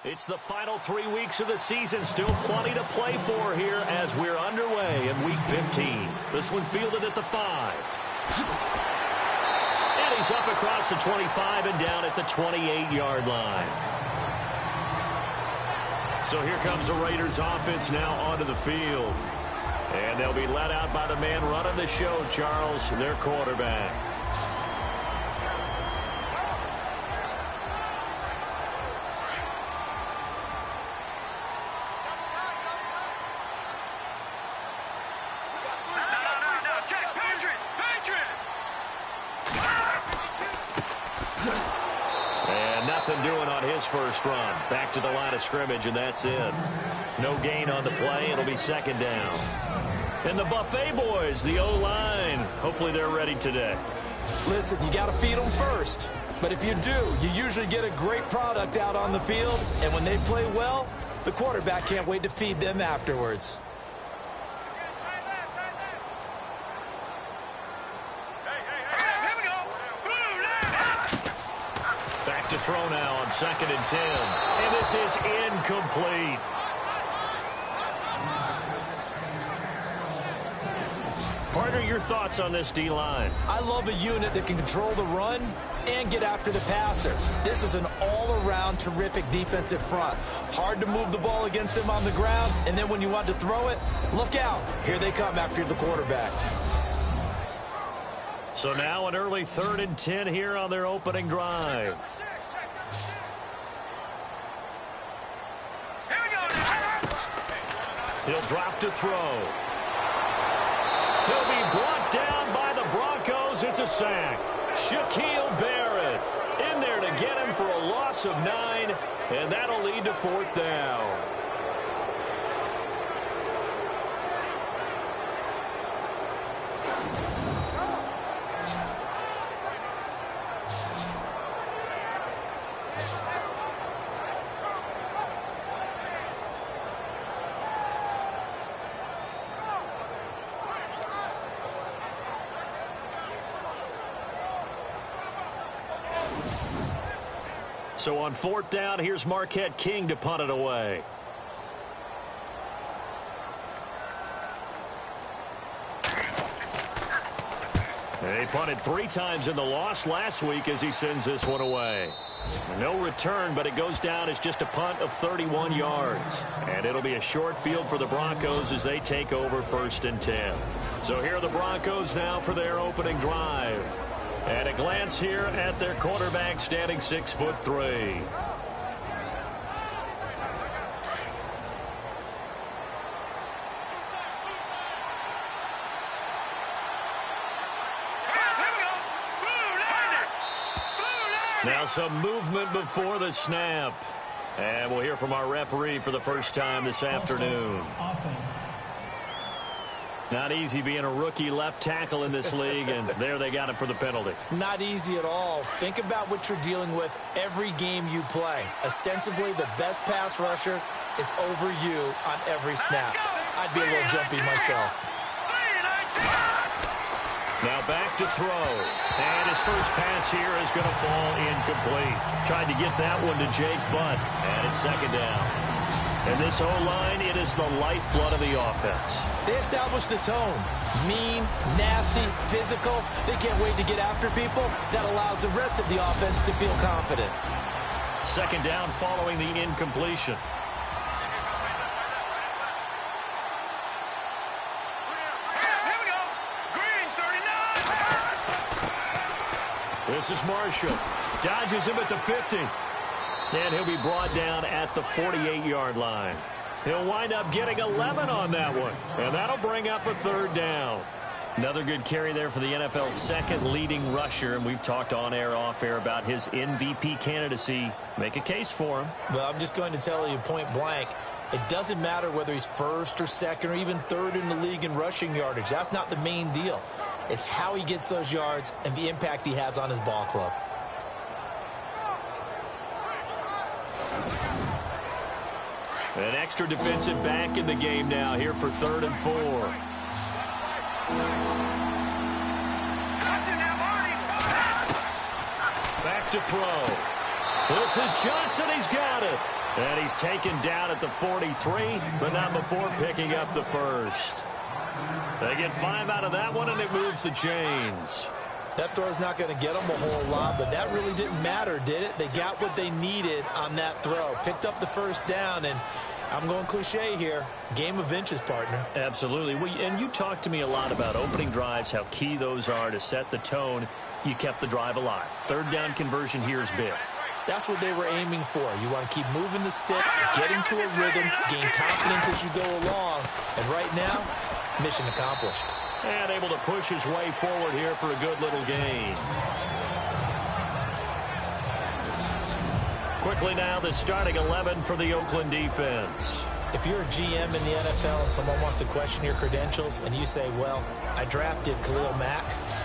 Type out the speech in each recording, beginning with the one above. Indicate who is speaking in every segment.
Speaker 1: It's the final 3 weeks of the season. Still plenty to play for here as we're underway in Week 15. This one fielded at the 5. And he's up across the 25 and down at the 28-yard line. So here comes the Raiders offense now onto the field. And they'll be let out by the man running the show, Charles, their quarterback. Doing on his first run. Back to the line of scrimmage, and that's it. No gain on the play. It'll be second down. And the Buffet boys, the O-line, hopefully they're ready today.
Speaker 2: Listen, you got to feed them first. But if you do, you usually get a great product out on the field. And when they play well, the quarterback can't wait to feed them afterwards.
Speaker 1: To throw now on 2nd and 10. And this is incomplete. Partner, your thoughts on this D-line?
Speaker 2: I love a unit that can control the run and get after the passer. This is an all-around terrific defensive front. Hard to move the ball against them on the ground, and then when you want to throw it, look out. Here they come after the quarterback.
Speaker 1: So now an early 3rd and 10 here on their opening drive. He'll drop to throw. He'll be brought down by the Broncos. It's a sack. Shaquille Barrett in there to get him for a loss of 9, and that'll lead to 4th down. So on 4th down, here's Marquette King to punt it away. They punted 3 times in the loss last week as he sends this one away. No return, but it goes down as just a punt of 31 yards. And it'll be a short field for the Broncos as they take over 1st and 10. So here are the Broncos now for their opening drive. And a glance here at their quarterback, standing 6'3". Now some movement before the snap. And we'll hear from our referee for the first time this afternoon.
Speaker 3: Offense.
Speaker 1: Not easy being a rookie left tackle in this league, and there they got him for the penalty.
Speaker 2: Not easy at all. Think about what you're dealing with every game you play. Ostensibly, the best pass rusher is over you on every snap. I'd be a little jumpy myself.
Speaker 1: Now back to throw. And his first pass here is going to fall incomplete. Tried to get that one to Jake Butt, and it's 2nd down. And this O-line, it is the lifeblood of the offense.
Speaker 2: They establish the tone. Mean, nasty, physical. They can't wait to get after people. That allows the rest of the offense to feel confident.
Speaker 1: 2nd down following the incompletion. This is Marshall. Dodges him at the 50. And he'll be brought down at the 48-yard line. He'll wind up getting 11 on that one. And that'll bring up a 3rd down. Another good carry there for the NFL's 2nd leading rusher. And we've talked on air, off air about his MVP candidacy. Make a case for him.
Speaker 2: Well, I'm just going to tell you point blank. It doesn't matter whether he's 1st or 2nd or even 3rd in the league in rushing yardage. That's not the main deal. It's how he gets those yards and the impact he has on his ball club.
Speaker 1: An extra defensive back in the game now here for 3rd and 4. Back to throw. This is Johnson. He's got it. And he's taken down at the 43, but not before picking up the first. They get 5 out of that one, and it moves the chains.
Speaker 2: That throw's not going to get them a whole lot, but that really didn't matter, did it? They got what they needed on that throw. Picked up the first down, and I'm going cliche here. Game of inches, partner.
Speaker 1: Absolutely. And you talked to me a lot about opening drives, how key those are to set the tone. You kept the drive alive. Third down conversion here is big.
Speaker 2: That's what they were aiming for. You want to keep moving the sticks, get into a rhythm, gain confidence as you go along. And right now, mission accomplished.
Speaker 1: And able to push his way forward here for a good little gain. Quickly now, the starting 11 for the Oakland defense.
Speaker 2: If you're a GM in the NFL and someone wants to question your credentials and you say, well, I drafted Khalil Mack,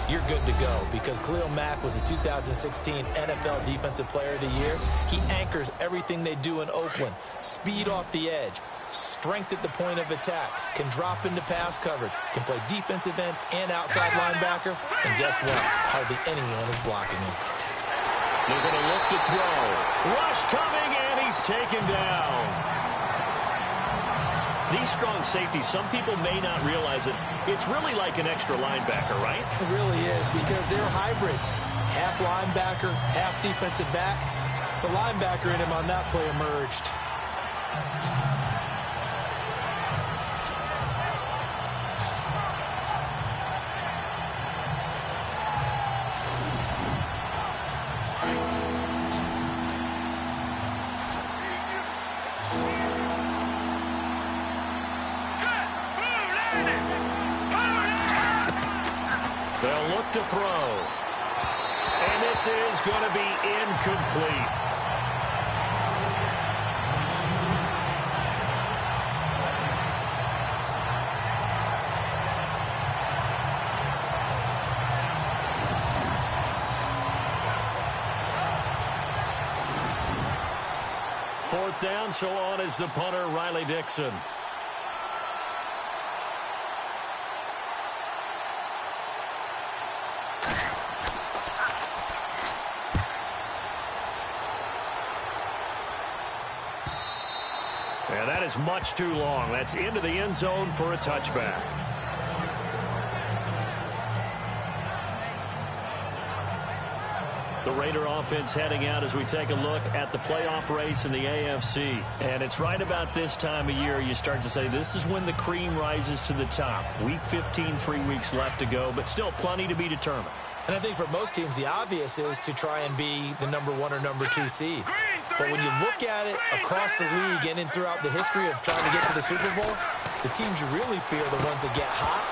Speaker 2: you're good to go, because Khalil Mack was a 2016 NFL Defensive Player of the Year. He anchors everything they do in Oakland. Speed off the edge, strength at the point of attack, can drop into pass coverage, can play defensive end and outside linebacker, and guess what? Hardly anyone is blocking him.
Speaker 1: They're going to look to throw. Rush coming, and he's taken down. These strong safeties, some people may not realize it. It's really like an extra linebacker, right?
Speaker 2: It really is, because they're hybrids. Half linebacker, half defensive back. The linebacker in him on that play emerged.
Speaker 1: They'll look to throw. And this is going to be incomplete. Fourth down, so on is the punter, Riley Dixon. And that is much too long. That's into the end zone for a touchback. The Raider offense heading out as we take a look at the playoff race in the AFC. And it's right about this time of year you start to say this is when the cream rises to the top. Week 15, 3 weeks left to go, but still plenty to be determined.
Speaker 2: And I think for most teams, the obvious is to try and be the number 1 or number 2 seed. But when you look at it across the league and throughout the history of trying to get to the Super Bowl, the teams you really fear are the ones that get hot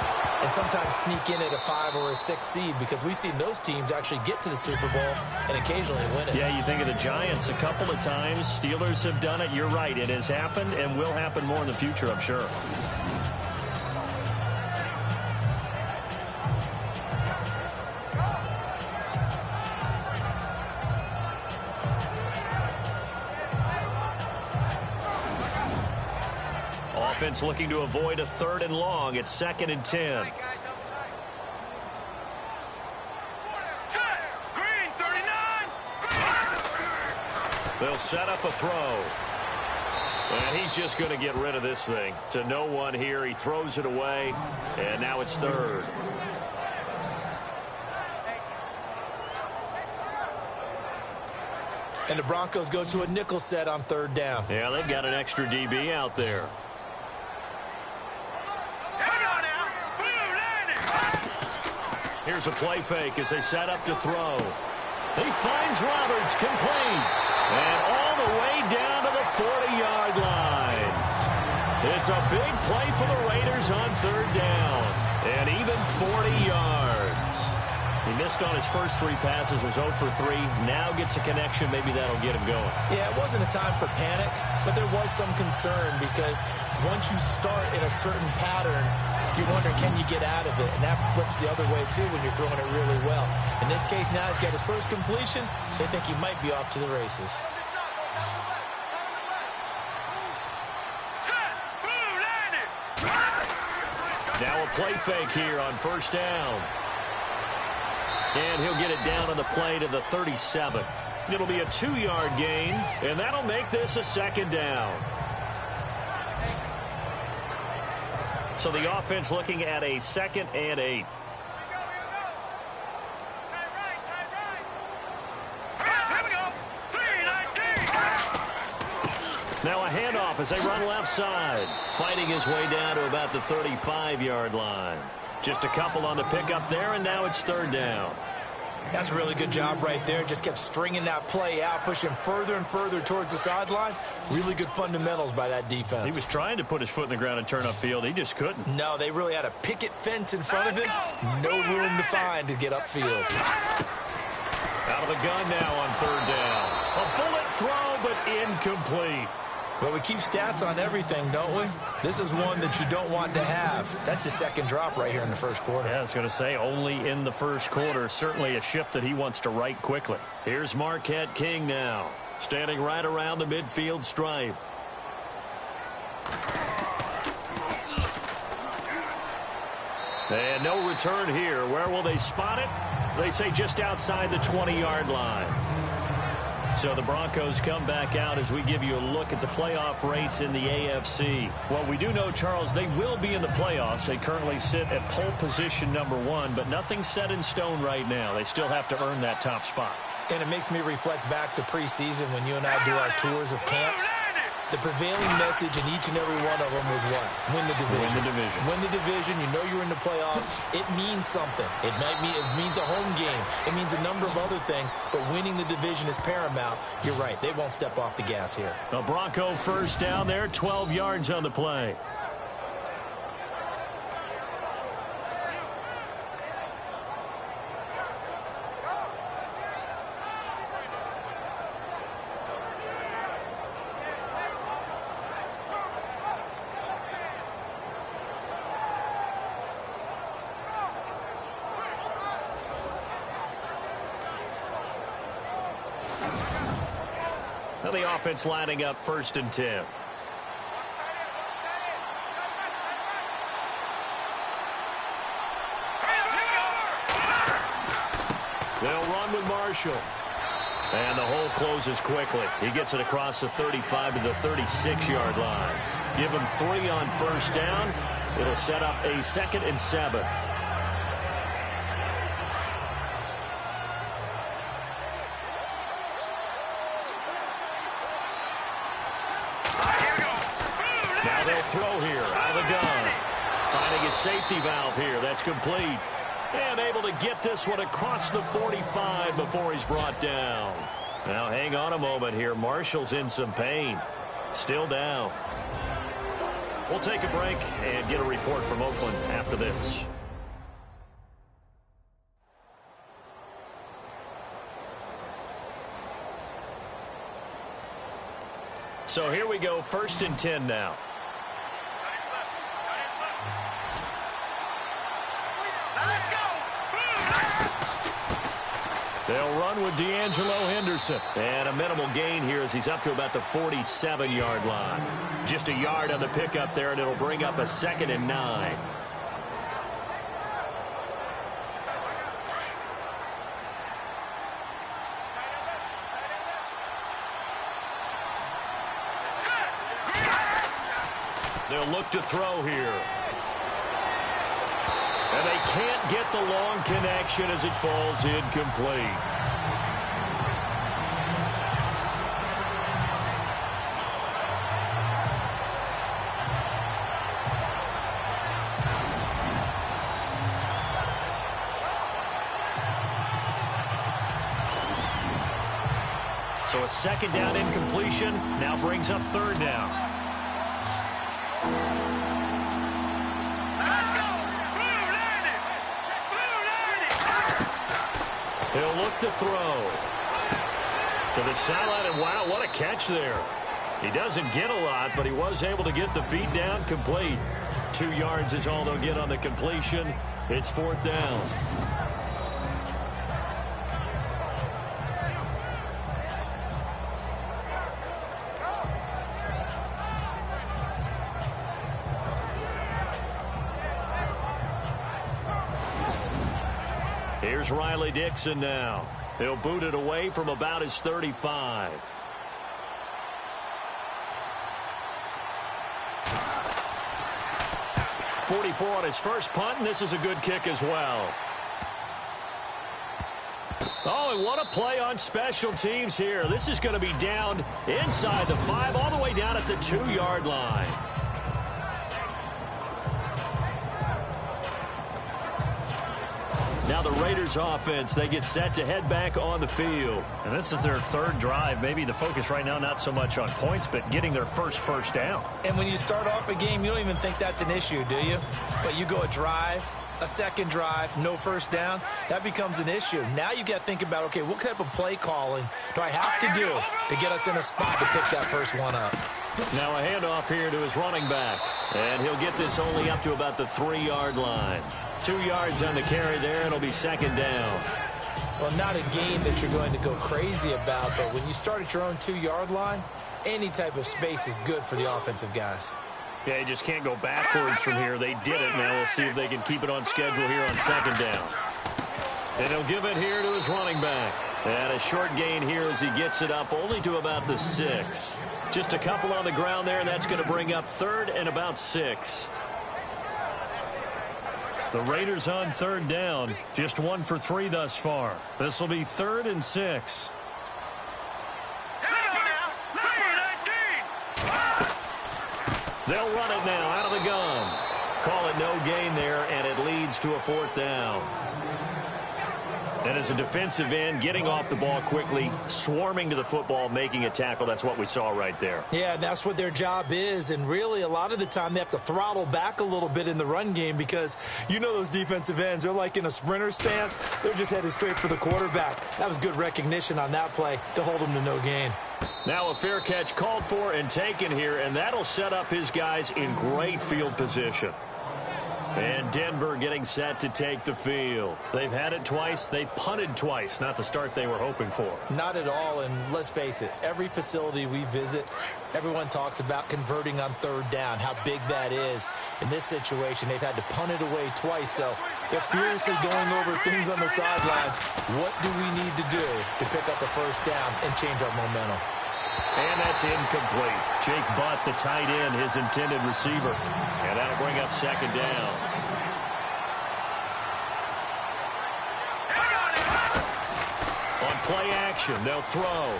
Speaker 2: and sometimes sneak in at a 5 or a 6 seed, because we've seen those teams actually get to the Super Bowl and occasionally win it.
Speaker 1: Yeah, you think of the Giants a couple of times. Steelers have done it. You're right. It has happened and will happen more in the future, I'm sure. Offense looking to avoid a 3rd and long. It's 2nd and 10. They'll set up a throw. And he's just going to get rid of this thing. To no one here. He throws it away. And now it's 3rd.
Speaker 2: And the Broncos go to a nickel set on 3rd down.
Speaker 1: Yeah, they've got an extra DB out there. Here's a play fake as they set up to throw. He finds Roberts, complete. And all the way down to the 40-yard line. It's a big play for the Raiders on 3rd down. And even 40 yards. He missed on his first 3 passes, was 0 for 3. Now gets a connection. Maybe that'll get him going.
Speaker 2: Yeah, it wasn't a time for panic, but there was some concern, because once you start in a certain pattern, you wonder, can you get out of it? And that flips the other way, too, when you're throwing it really well. In this case, now he's got his first completion. They think he might be off to the races.
Speaker 1: Now a play fake here on 1st down. And he'll get it down on the play to the 37. It'll be a 2-yard gain, and that'll make this a second down. So the offense looking at a 2nd and 8. Now a handoff as they run left side. Fighting his way down to about the 35-yard line. Just a couple on the pickup there, and now it's 3rd down.
Speaker 2: That's a really good job right there. Just kept stringing that play out, pushing him further and further towards the sideline. Really good fundamentals by that defense.
Speaker 1: He was trying to put his foot in the ground and turn upfield. He just couldn't.
Speaker 2: No, they really had a picket fence in front of him. No room to find to get upfield.
Speaker 1: Out of the gun now on 3rd down. A bullet throw, but incomplete.
Speaker 2: Well, we keep stats on everything, don't we? This is one that you don't want to have. That's his 2nd drop right here in the 1st quarter.
Speaker 1: Yeah, I was going to say, only in the 1st quarter. Certainly a ship that he wants to right quickly. Here's Marquette King now, standing right around the midfield stripe. And no return here. Where will they spot it? They say just outside the 20-yard line. So the Broncos come back out as we give you a look at the playoff race in the AFC. Well, we do know, Charles, they will be in the playoffs. They currently sit at pole position number 1, but nothing's set in stone right now. They still have to earn that top spot.
Speaker 2: And it makes me reflect back to preseason when you and I do our tours of camps. The prevailing message in each and every one of them was what? Win the division.
Speaker 1: Win the division.
Speaker 2: Win the division. You know you're in the playoffs. It means something. It means a home game. It means a number of other things, but winning the division is paramount. You're right. They won't step off the gas here.
Speaker 1: A Bronco 1st down there, 12 yards on the play. Now the offense lining up 1st and 10. They'll run with Marshall. And the hole closes quickly. He gets it across the 35 to the 36-yard line. Give him 3 on 1st down. It'll set up a 2nd and 7. Throw here out of the gun. Finding his safety valve here. That's complete. And able to get this one across the 45 before he's brought down. Now hang on a moment here. Marshall's in some pain. Still down. We'll take a break and get a report from Oakland after this. So here we go. 1st and 10 now. They'll run with D'Angelo Henderson. And a minimal gain here as he's up to about the 47-yard line. Just a yard on the pickup there, and it'll bring up a 2nd and 9. They'll look to throw here. And they can't get the long connection as it falls incomplete. So a 2nd down incompletion now brings up 3rd down. He'll look to throw to the sideline, and wow, what a catch there. He doesn't get a lot, but he was able to get the feet down complete. 2 yards is all they'll get on the completion. It's 4th down. Here's Riley Dixon now. He'll boot it away from about his 35. .44 on his first punt, and this is a good kick as well. Oh, and what a play on special teams here. This is going to be down inside the 5, all the way down at the 2-yard line. Now the Raiders offense, they get set to head back on the field.
Speaker 3: And this is their third drive. Maybe the focus right now not so much on points, but getting their first down.
Speaker 2: And when you start off a game, you don't even think that's an issue, do you? But you go a drive, a second drive, no first down, that becomes an issue. Now you got to think about, okay, what type of play calling do I have to do to get us in a spot to pick that first one up?
Speaker 1: Now a handoff here to his running back. And he'll get this only up to about the 3-yard line. 2 yards on the carry there, and it'll be second down.
Speaker 2: Well, not a gain that you're going to go crazy about, but when you start at your own 2-yard line, any type of space is good for the offensive guys.
Speaker 3: Yeah, you just can't go backwards from here. They did it. Now we'll see if they can keep it on schedule here on second down.
Speaker 1: And he'll give it here to his running back. And a short gain here as he gets it up only to about the 6. Just a couple on the ground there, and that's going to bring up third and about 6.
Speaker 3: The Raiders on third down, just 1 for 3 thus far. This will be 3rd and 6.
Speaker 1: They'll run it now out of the gun. Call it no gain there, and it leads to a 4th down. And as a defensive end, getting off the ball quickly, swarming to the football, making a tackle, that's what we saw right there.
Speaker 2: Yeah, that's what their job is, and really a lot of the time they have to throttle back a little bit in the run game because you know those defensive ends, they're like in a sprinter stance. They're just headed straight for the quarterback. That was good recognition on that play to hold them to no gain.
Speaker 1: Now a fair catch called for and taken here, and that'll set up his guys in great field position. And Denver getting set to take the field. They've had it twice. They've punted twice. Not the start they were hoping for.
Speaker 2: Not at all, and let's face it, every facility we visit, everyone talks about converting on third down, how big that is. In this situation, they've had to punt it away twice, so they're furiously going over things on the sidelines. What do we need to do to pick up a first down and change our momentum?
Speaker 1: And that's incomplete. Jake Butt, the tight end, his intended receiver. And that'll bring up second down. On play action, they'll throw.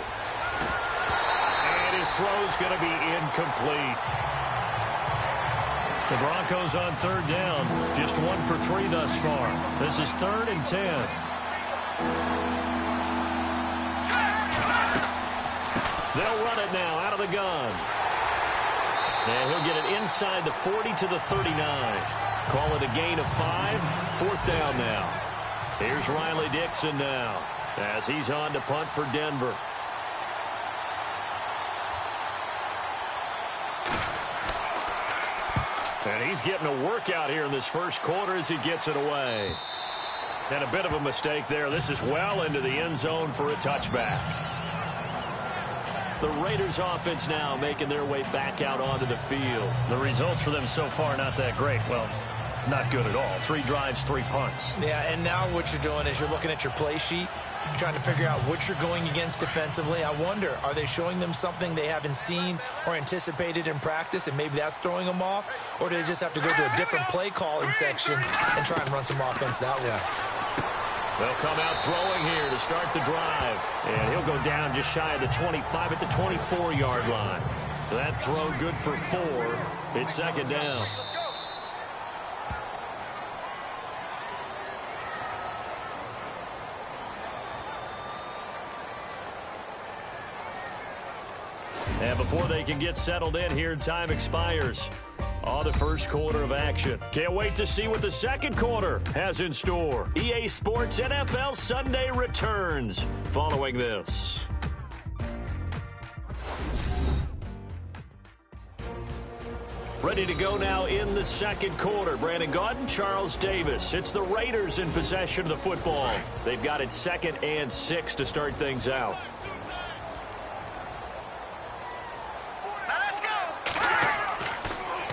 Speaker 1: And his throw's going to be incomplete.
Speaker 3: The Broncos on third down, just 1 for 3 thus far. This is 3rd and 10.
Speaker 1: They'll run it now out of the gun. And he'll get it inside the 40 to the 39. Call it a gain of 5. 4th down now. Here's Riley Dixon now as he's on to punt for Denver. And he's getting a workout here in this first quarter as he gets it away. And a bit of a mistake there. This is well into the end zone for a touchback. The Raiders offense now making their way back out onto the field.
Speaker 3: The results for them so far not that great. Well, not good at all. 3 drives, 3 punts.
Speaker 2: Yeah, and now what you're doing is you're looking at your play sheet, trying to figure out what you're going against defensively. I wonder, are they showing them something they haven't seen or anticipated in practice, and maybe that's throwing them off? Or do they just have to go to a different play calling section and try and run some offense that way?
Speaker 1: They'll come out throwing here to start the drive. And he'll go down just shy of the 25 at the 24-yard line. So that throw good for 4. It's second down. And before they can get settled in here, time expires on the first quarter of action. Can't wait to see what the second quarter has in store. EA Sports NFL Sunday returns following this. Ready to go now in the second quarter. Brandon Gaudin, Charles Davis. It's the Raiders in possession of the football. They've got it 2nd and 6 to start things out.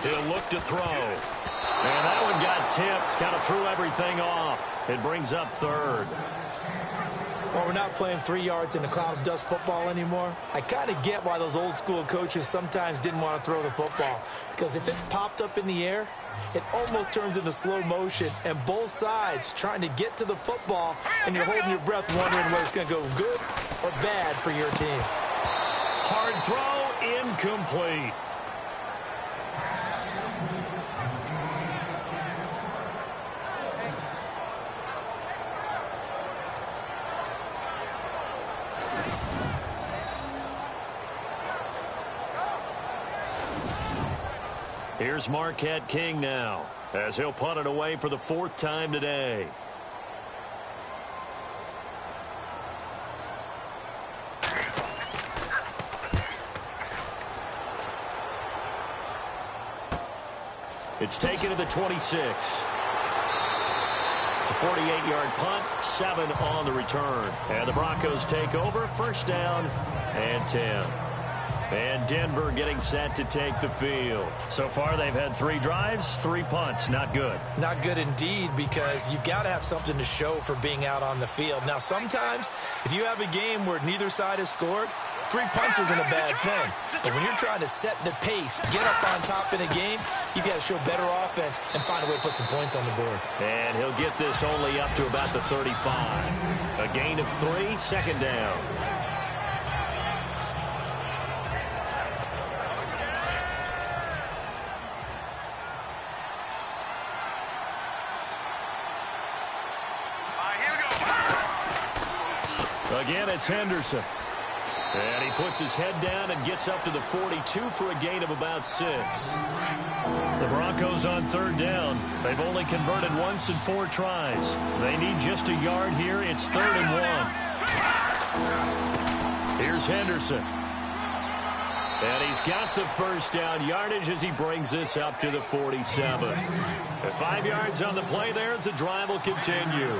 Speaker 1: He'll look to throw. And that one got tipped. Kind of threw everything off. It brings up 3rd.
Speaker 2: Well, we're not playing 3 yards in a cloud of dust football anymore. I kind of get why those old school coaches sometimes didn't want to throw the football. Because if it's popped up in the air, it almost turns into slow motion. And both sides trying to get to the football, and you're holding your breath wondering whether it's going to go good or bad for your team.
Speaker 1: Hard throw, incomplete. Here's Marquette King now, as he'll punt it away for the 4th time today. It's taken to the 26. A 48-yard punt, 7 on the return. And the Broncos take over, 1st down and 10. And Denver getting set to take the field.
Speaker 3: So far, they've had 3 drives, 3 punts. Not good.
Speaker 2: Not good indeed, because you've got to have something to show for being out on the field. Now, sometimes, if you have a game where neither side has scored, 3 punts isn't a bad thing. But when you're trying to set the pace, get up on top in a game, you've got to show better offense and find a way to put some points on the board.
Speaker 1: And he'll get this only up to about the 35. A gain of 3, 2nd down. Again, it's Henderson. And he puts his head down and gets up to the 42 for a gain of about 6.
Speaker 3: The Broncos on 3rd down. They've only converted once in 4 tries. They need just a yard here. It's 3rd and 1.
Speaker 1: Here's Henderson. And he's got the 1st down yardage as he brings this up to the 47. At 5 yards on the play there as the drive will continue.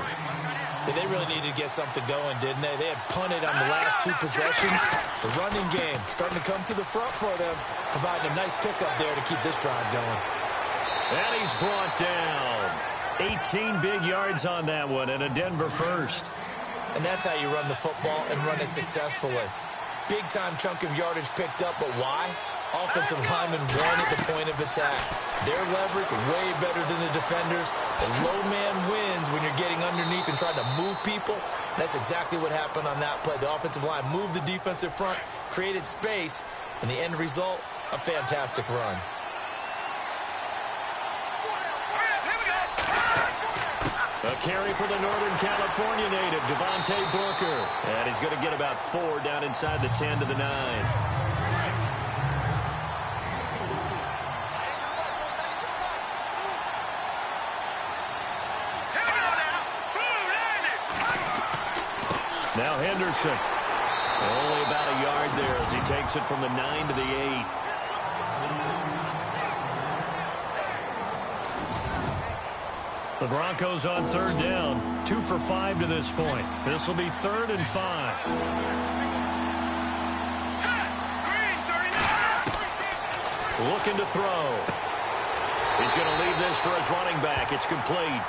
Speaker 2: They really needed to get something going, didn't they? They had punted on the last 2 possessions. The running game starting to come to the front for them, providing a nice pickup there to keep this drive going.
Speaker 1: And he's brought down.
Speaker 3: 18 big yards on that one, and a Denver 1st.
Speaker 2: And that's how you run the football and run it successfully. Big-time chunk of yardage picked up, but why? Offensive linemen won at the point of attack. Their leverage way better than the defenders. The low man wins when you're getting underneath and trying to move people. That's exactly what happened on that play. The offensive line moved the defensive front, created space, and the end result, a fantastic run.
Speaker 1: A carry for the Northern California native, Devontae Booker. And he's going to get about 4 down inside the 10 to the 9. Now Henderson. Only about a yard there as he takes it from the 9 to the 8.
Speaker 3: The Broncos on 3rd down. 2 for 5 to this point. This will be 3rd and 5.
Speaker 1: Looking to throw. He's going to leave this for his running back. It's complete.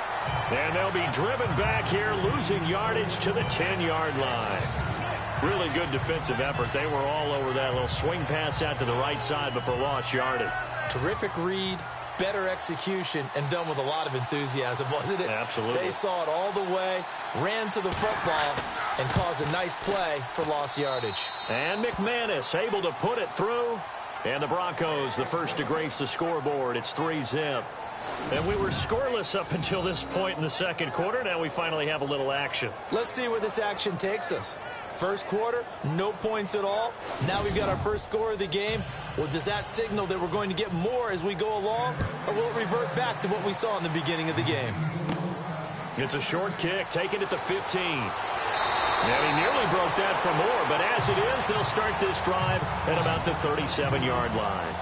Speaker 1: And they'll be driven back here, losing yardage to the 10-yard line. Really good defensive effort. They were all over that little swing pass out to the right side before lost yardage.
Speaker 2: Terrific read, better execution, and done with a lot of enthusiasm, wasn't it?
Speaker 1: Absolutely.
Speaker 2: They saw it all the way, ran to the football, and caused a nice play for lost yardage.
Speaker 1: And McManus able to put it through. And the Broncos, the first to grace the scoreboard. It's 3-zip.
Speaker 3: And we were scoreless up until this point in the 2nd quarter. Now we finally have a little action.
Speaker 2: Let's see where this action takes us. First quarter, no points at all. Now we've got our first score of the game. Well, does that signal that we're going to get more as we go along? Or will it revert back to what we saw in the beginning of the game?
Speaker 1: It's a short kick, taken at the 15. And he nearly broke that for more, but as it is, they'll start this drive at about the 37-yard line.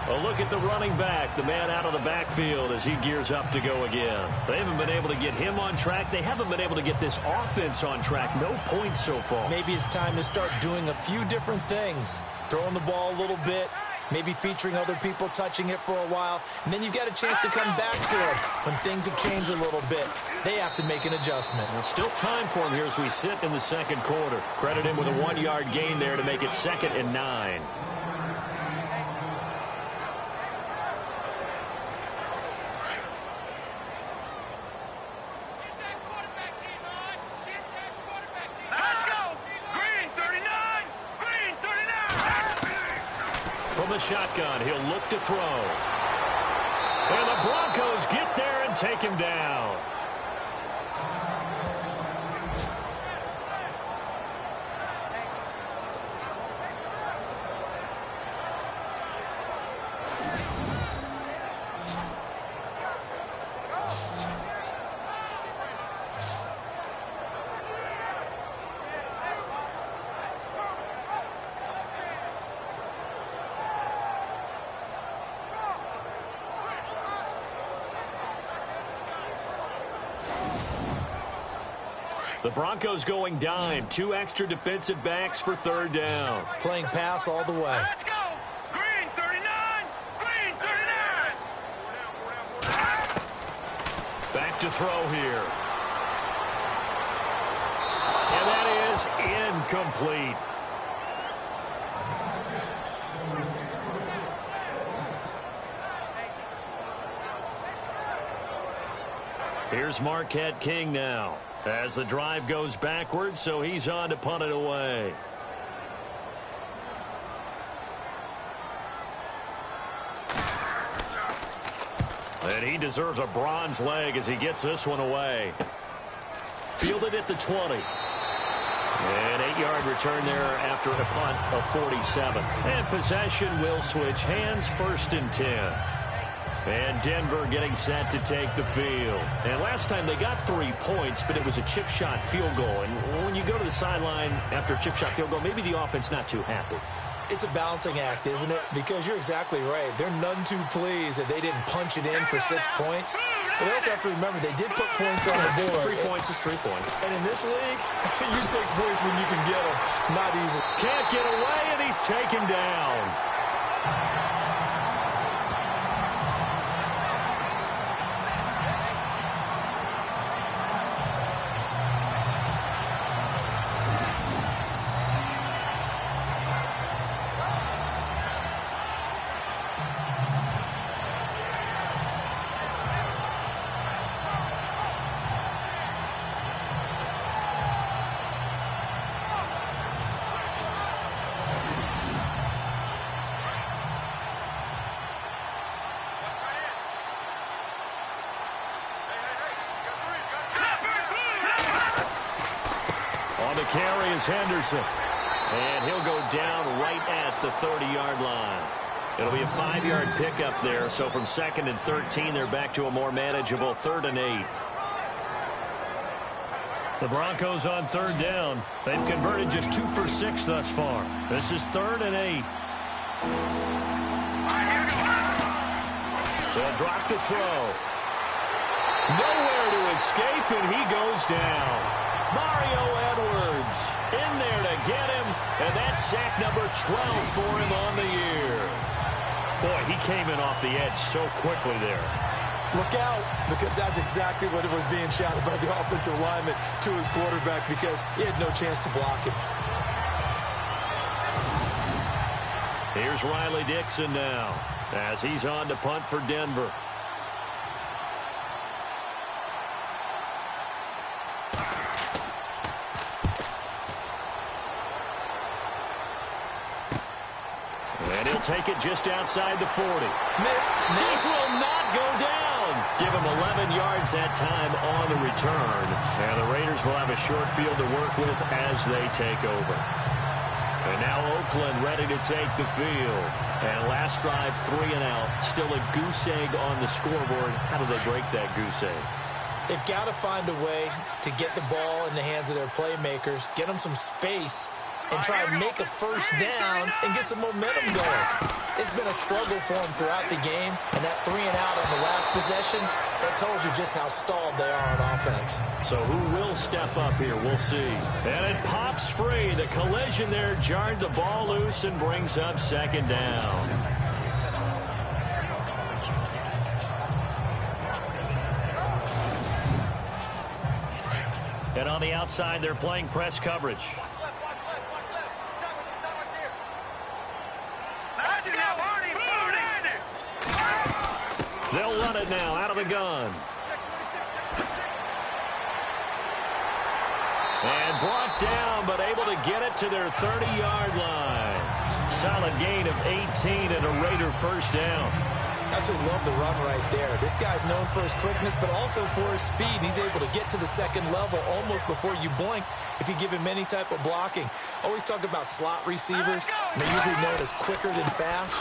Speaker 1: A look at the running back, the man out of the backfield as he gears up to go again. They haven't been able to get him on track. They haven't been able to get this offense on track. No points so far.
Speaker 2: Maybe it's time to start doing a few different things. Throwing the ball a little bit, maybe featuring other people touching it for a while, and then you've got a chance to come back to it when things have changed a little bit. They have to make an adjustment.
Speaker 1: Well, still time for him here as we sit in the second quarter. Credit him with a 1-yard gain there to make it 2nd and 9. From the shotgun, he'll look to throw. And the Broncos get there and take him down. The Broncos going dime. 2 extra defensive backs for 3rd down.
Speaker 2: Playing pass all the way.
Speaker 4: Let's go. Green 39. Green 39.
Speaker 1: Back to throw here. And that is incomplete. Here's Marquette King now as the drive goes backwards, so he's on to punt it away. And he deserves a bronze leg as he gets this one away. Fielded at the 20. An 8-yard return there after a punt of 47. And possession will switch hands, 1st and 10. And Denver getting set to take the field. And last time they got 3 points, but it was a chip shot field goal. And when you go to the sideline after a chip shot field goal, maybe the offense not too happy.
Speaker 2: It's a balancing act, isn't it? Because you're exactly right. They're none too pleased that they didn't punch it in for 6 points. But they also have to remember they did put points on the board.
Speaker 1: 3 points is 3 points.
Speaker 2: And in this league, you take points when you can get them. Not easy.
Speaker 1: Can't get away, and he's taken down. Carry is Henderson. And he'll go down right at the 30-yard line. It'll be a 5-yard pickup there. So from 2nd and 13, they're back to a more manageable 3rd and 8.
Speaker 3: The Broncos on 3rd down. They've converted just 2 for 6 thus far. This is 3rd and 8.
Speaker 1: They'll drop the throw. Nowhere to escape, and he goes down. Mario Edwards in there to get him, and that's sack number 12 for him on the year. Boy, he came in off the edge so quickly there.
Speaker 2: Look out, because that's exactly what it was being shouted by the offensive lineman to his quarterback, because he had no chance to block him.
Speaker 1: Here's Riley Dixon now as he's on to punt for Denver. And he'll take it just outside the 40.
Speaker 2: Missed.
Speaker 1: This will not go down. Give him 11 yards that time on the return. And the Raiders will have a short field to work with as they take over. And now Oakland ready to take the field. And last drive, 3 and out. Still a goose egg on the scoreboard. How do they break that goose egg?
Speaker 2: They've got to find a way to get the ball in the hands of their playmakers, get them some space, and try and make a first down and get some momentum going. It's been a struggle for them throughout the game, and that 3 and out on the last possession, that told you just how stalled they are on offense.
Speaker 1: So who will step up here? We'll see. And it pops free. The collision there jarred the ball loose and brings up 2nd down.
Speaker 3: And on the outside, they're playing press coverage.
Speaker 4: Let's go, Barney.
Speaker 1: They'll run it now out of the gun. And brought down, but able to get it to their 30-yard line. Solid gain of 18 and a Raider first down.
Speaker 2: Absolutely love the run right there. This guy's known for his quickness, but also for his speed. And he's able to get to the second level almost before you blink if you give him any type of blocking. Always talk about slot receivers. And they're usually known as quicker than fast.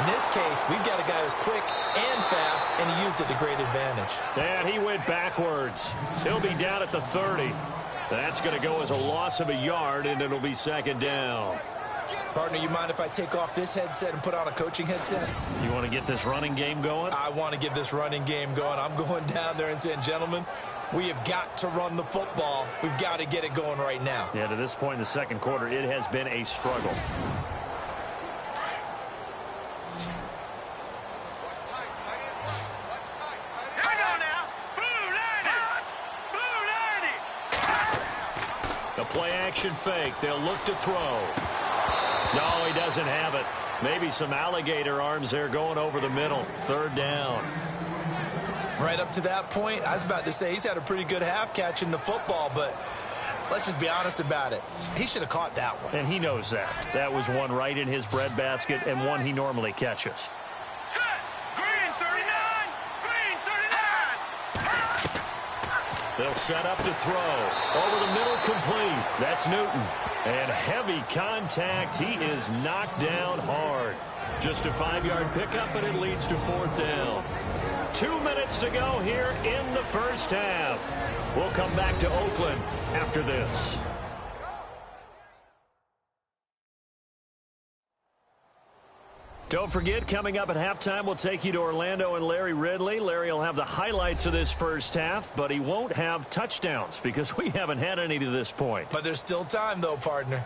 Speaker 2: In this case, we've got a guy who's quick and fast, and he used it to great advantage.
Speaker 1: And he went backwards. He'll be down at the 30. That's going to go as a loss of a yard, and it'll be second down.
Speaker 2: Partner, you mind if I take off this headset and put on a coaching headset?
Speaker 3: You want to get this running game going?
Speaker 2: I want to get this running game going. I'm going down there and saying, gentlemen, we have got to run the football. We've got to get it going right now.
Speaker 3: Yeah, to this point in the second quarter, it has been a struggle.
Speaker 4: Hang on now. Blue 90.
Speaker 1: A play-action fake. They'll look to throw. No, he doesn't have it. Maybe some alligator arms there going over the middle. Third down.
Speaker 2: Right up to that point, I was about to say he's had a pretty good half catching the football, but let's just be honest about it. He should have caught that one.
Speaker 3: And he knows that. That was one right in his breadbasket and one he normally catches.
Speaker 4: Set. Green 39. Green 39.
Speaker 1: They'll set up to throw. Over the middle, complete. That's Newton. And heavy contact. He is knocked down hard. Just a 5-yard pickup, and it leads to fourth down. 2 minutes to go here in the first half. We'll come back to Oakland after this. Don't forget, coming up at halftime, we'll take you to Orlando and Larry Ridley. Larry will have the highlights of this first half, but he won't have touchdowns because we haven't had any to this point.
Speaker 2: But there's still time, though, partner.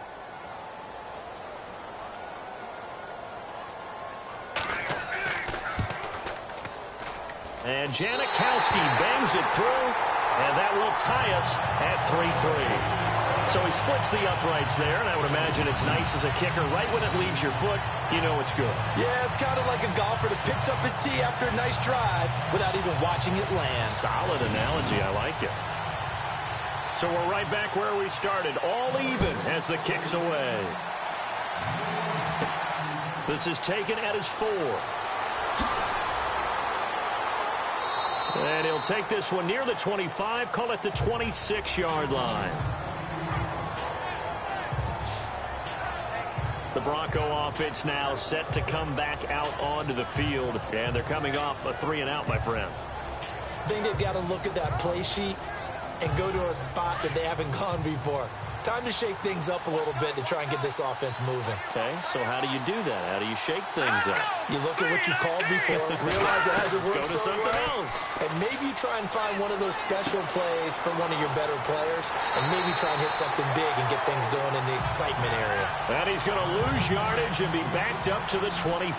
Speaker 1: And Janikowski bangs it through, and that will tie us at 3-3. So he splits the uprights there, and I would imagine it's nice as a kicker. Right when it leaves your foot, you know it's good.
Speaker 2: Yeah, it's kind of like a golfer that picks up his tee after a nice drive without even watching it land.
Speaker 1: Solid analogy. I like it. So we're right back where we started. All even as the kick's away. This is taken at his 4. And he'll take this one near the 25, call it the 26-yard line. The Bronco offense now set to come back out onto the field, and they're coming off a 3-and-out, my friend.
Speaker 2: I think they've got to look at that play sheet and go to a spot that they haven't gone before. Time to shake things up a little bit to try and get this offense moving.
Speaker 1: Okay, so how do you do that? How do you shake things up?
Speaker 2: You look at what you called before, realize it hasn't worked
Speaker 1: Go to
Speaker 2: so
Speaker 1: something
Speaker 2: well,
Speaker 1: else.
Speaker 2: and maybe you try and find one of those special plays from one of your better players, and maybe try and hit something big and get things going in the excitement area.
Speaker 1: And he's going to lose yardage and be backed up to the 25.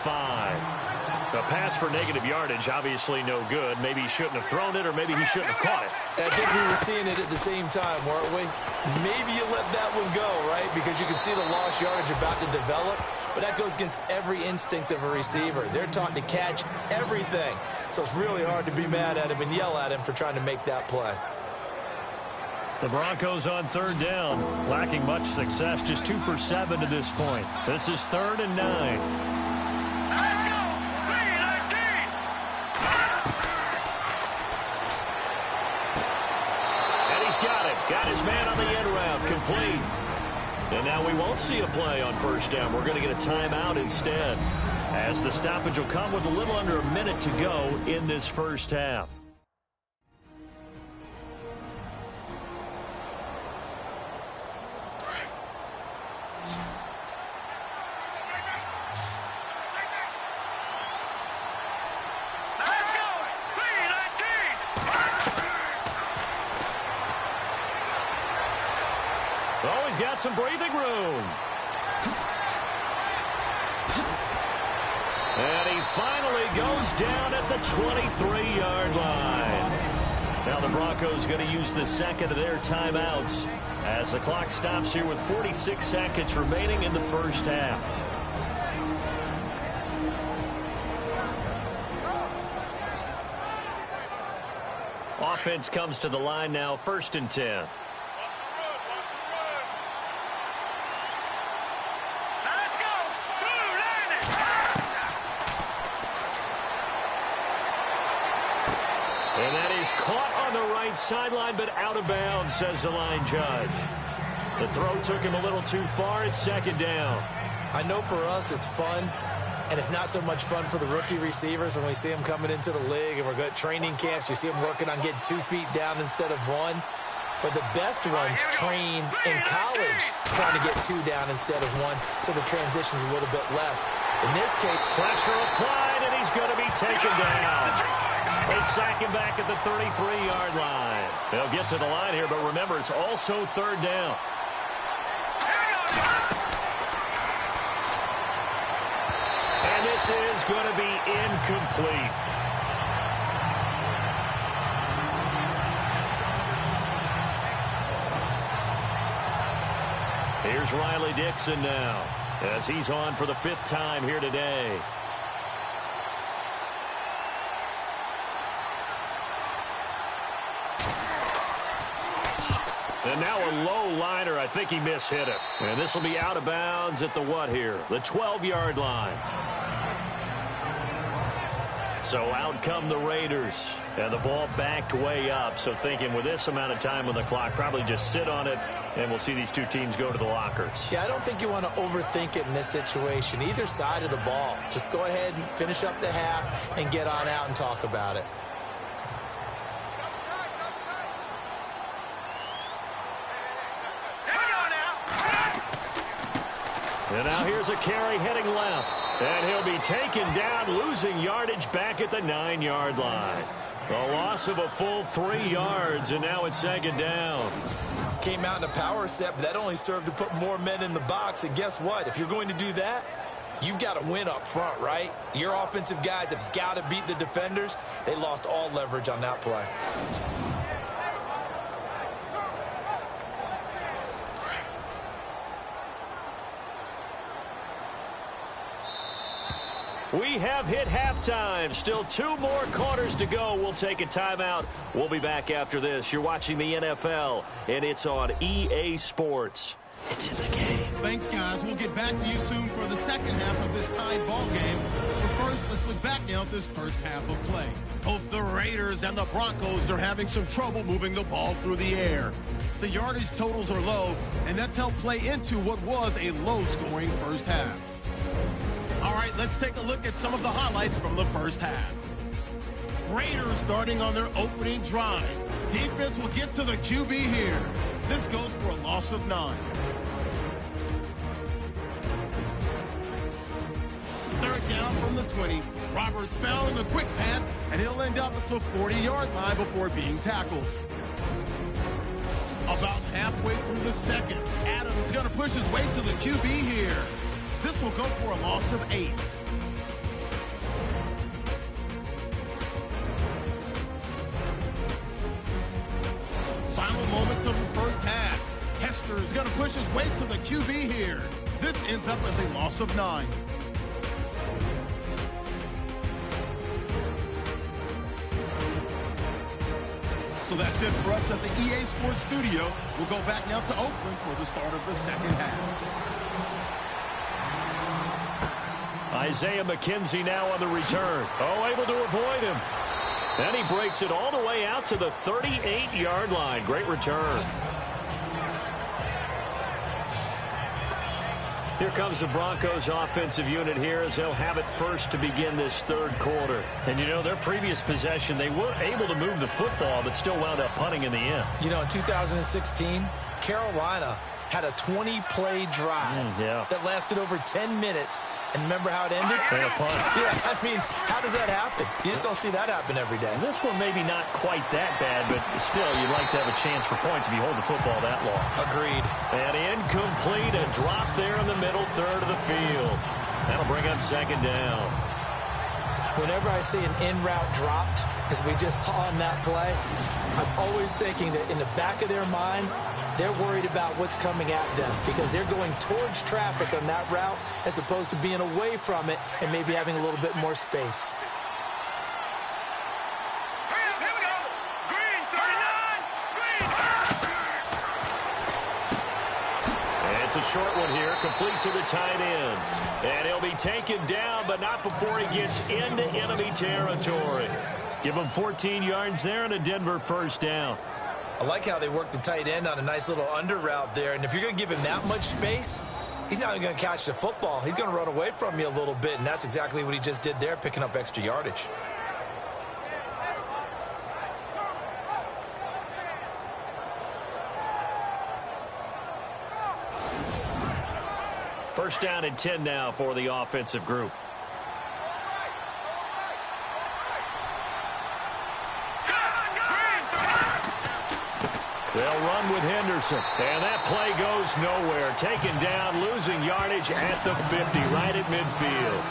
Speaker 1: A pass for negative yardage, obviously no good. Maybe he shouldn't have thrown it, or maybe he shouldn't have caught it.
Speaker 2: I think we were seeing it at the same time, weren't we? Maybe you let that one go, right? Because you can see the lost yardage about to develop, but that goes against every instinct of a receiver. They're taught to catch everything. So it's really hard to be mad at him and yell at him for trying to make that play.
Speaker 3: The Broncos on third down, lacking much success, just 2 for 7 to this point. This is 3rd and 9.
Speaker 4: Let's go. Green 19.
Speaker 1: And he's got it. Got his man on the end route. Complete. And now we won't see a play on first down. We're going to get a timeout instead, as the stoppage will come with a little under a minute to go in this first half.
Speaker 4: Let's go. Green 19.
Speaker 1: Oh, he's got some breathing room. And he finally goes down at the 23-yard line.
Speaker 3: Now the Broncos going to use the second of their timeouts as the clock stops here with 46 seconds remaining in the first half. Offense comes to the line now, 1st and 10. And that is caught on the right sideline, but out of bounds, says the line judge. The throw took him a little too far. It's 2nd down.
Speaker 2: I know for us it's fun, and it's not so much fun for the rookie receivers when we see them coming into the league and we're good training camps. You see them working on getting 2 feet down instead of 1. But the best ones train in college trying to get 2 down instead of 1, so the transition's a little bit less. In this case,
Speaker 3: pressure applied, and he's going to be taken down. They sack him back at the 33-yard line. They'll get to the line here, but remember, it's also 3rd down. And this is going to be incomplete. Here's Riley Dixon now, as he's on for the 5th time here today. And now a low liner. I think he mishit it. And this will be out of bounds at the what here? The 12-yard line. So out come the Raiders. And the ball backed way up. So thinking with this amount of time on the clock, probably just sit on it, and we'll see these two teams go to the lockers.
Speaker 2: Yeah, I don't think you want to overthink it in this situation. Either side of the ball. Just go ahead and finish up the half and get on out and talk about it.
Speaker 3: And now here's a carry heading left. And he'll be taken down, losing yardage back at the 9-yard line. A loss of a full 3 yards, and now it's 2nd down.
Speaker 2: Came out in a power set, but that only served to put more men in the box. And guess what? If you're going to do that, you've got to win up front, right? Your offensive guys have got to beat the defenders. They lost all leverage on that play.
Speaker 3: We have hit halftime. Still 2 more quarters to go. We'll take a timeout. We'll be back after this. You're watching the NFL, and it's on EA Sports. It's in the game.
Speaker 5: Thanks, guys. We'll get back to you soon for the second half of this tied ball game. But first, let's look back now at this first half of play. Both the Raiders and the Broncos are having some trouble moving the ball through the air. The yardage totals are low, and that's helped play into what was a low-scoring first half. All right, let's take a look at some of the highlights from the first half. Raiders starting on their opening drive. Defense will get to the QB here. This goes for a loss of 9. 3rd down from the 20. Roberts found the quick pass, and he'll end up at the 40-yard line before being tackled. About halfway through the second, Adams going to push his way to the QB here. This will go for a loss of 8. Final moments of the first half. Hester is going to push his way to the QB here. This ends up as a loss of 9. So that's it for us at the EA Sports Studio. We'll go back now to Oakland for the start of the second half.
Speaker 3: Isaiah McKenzie now on the return. Oh, able to avoid him. And he breaks it all the way out to the 38-yard line. Great return. Here comes the Broncos offensive unit here as they'll have it first to begin this 3rd quarter. And, you know, their previous possession, they were able to move the football but still wound up punting in the end.
Speaker 2: You know, in 2016, Carolina had a 20-play drive that lasted over 10 minutes. And remember how it ended?
Speaker 3: And a punt.
Speaker 2: Yeah, I mean, how does that happen? You just don't see that happen every day.
Speaker 3: And this one maybe not quite that bad, but still, you'd like to have a chance for points if you hold the football that long.
Speaker 2: Agreed.
Speaker 3: And incomplete, a drop there in the middle third of the field. That'll bring up 2nd down.
Speaker 2: Whenever I see an in route dropped, as we just saw in that play, I'm always thinking that in the back of their mind, they're worried about what's coming at them because they're going towards traffic on that route as opposed to being away from it and maybe having a little bit more space.
Speaker 1: It's a short one here, complete to the tight end. And he'll be taken down, but not before he gets into enemy territory. Give him 14 yards there and a Denver first down.
Speaker 2: I like how they work the tight end on a nice little under route there. And if you're going to give him that much space, he's not even going to catch the football. He's going to run away from you a little bit, and that's exactly what he just did there, picking up extra yardage.
Speaker 1: First down and 10 now for the offensive group. They'll run with Henderson. And that play goes nowhere. Taken down, losing yardage at the 50, right at midfield.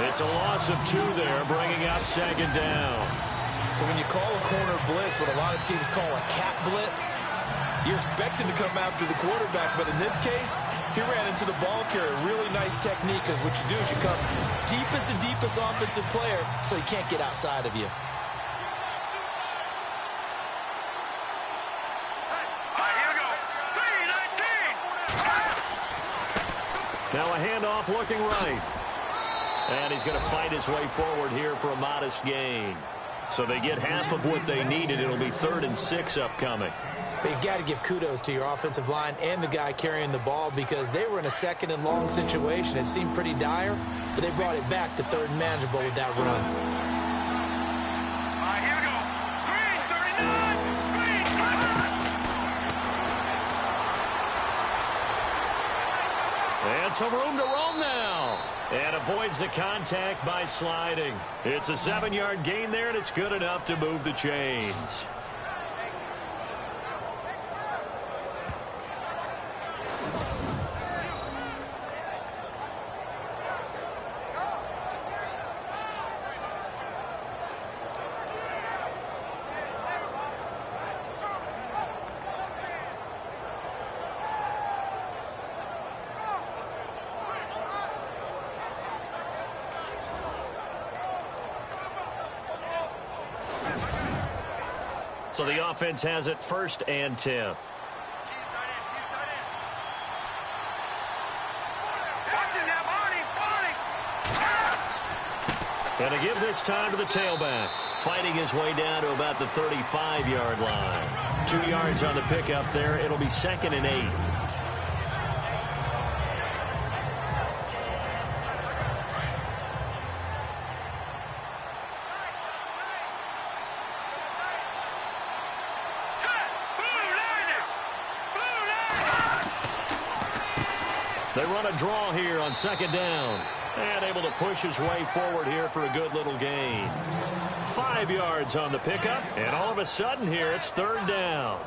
Speaker 1: It's a loss of 2 there, bringing out second down.
Speaker 2: So when you call a corner blitz, what a lot of teams call a cat blitz, you're expected to come after the quarterback. But in this case, he ran into the ball carrier. Really nice technique, because what you do is you come deep as the deepest offensive player so he can't get outside of you.
Speaker 1: Now a handoff looking right. And he's going to fight his way forward here for a modest gain. So they get half of what they needed. It'll be 3rd and 6 upcoming.
Speaker 2: But you've got to give kudos to your offensive line and the guy carrying the ball because they were in a 2nd and long situation. It seemed pretty dire, but they brought it back to 3rd and manageable with that run.
Speaker 4: Here we go. Green, 39. Green.
Speaker 1: And some room to roam now. And avoids the contact by sliding. It's a 7-yard gain there, and it's good enough to move the chains. So the offense has it 1st and 10. And to give this time to the tailback. Fighting his way down to about the 35-yard line. 2 yards on the pickup there. It'll be 2nd and 8. They run a draw here on 2nd down. And able to push his way forward here for a good little gain. 5 yards on the pickup. And all of a sudden here, it's 3rd down.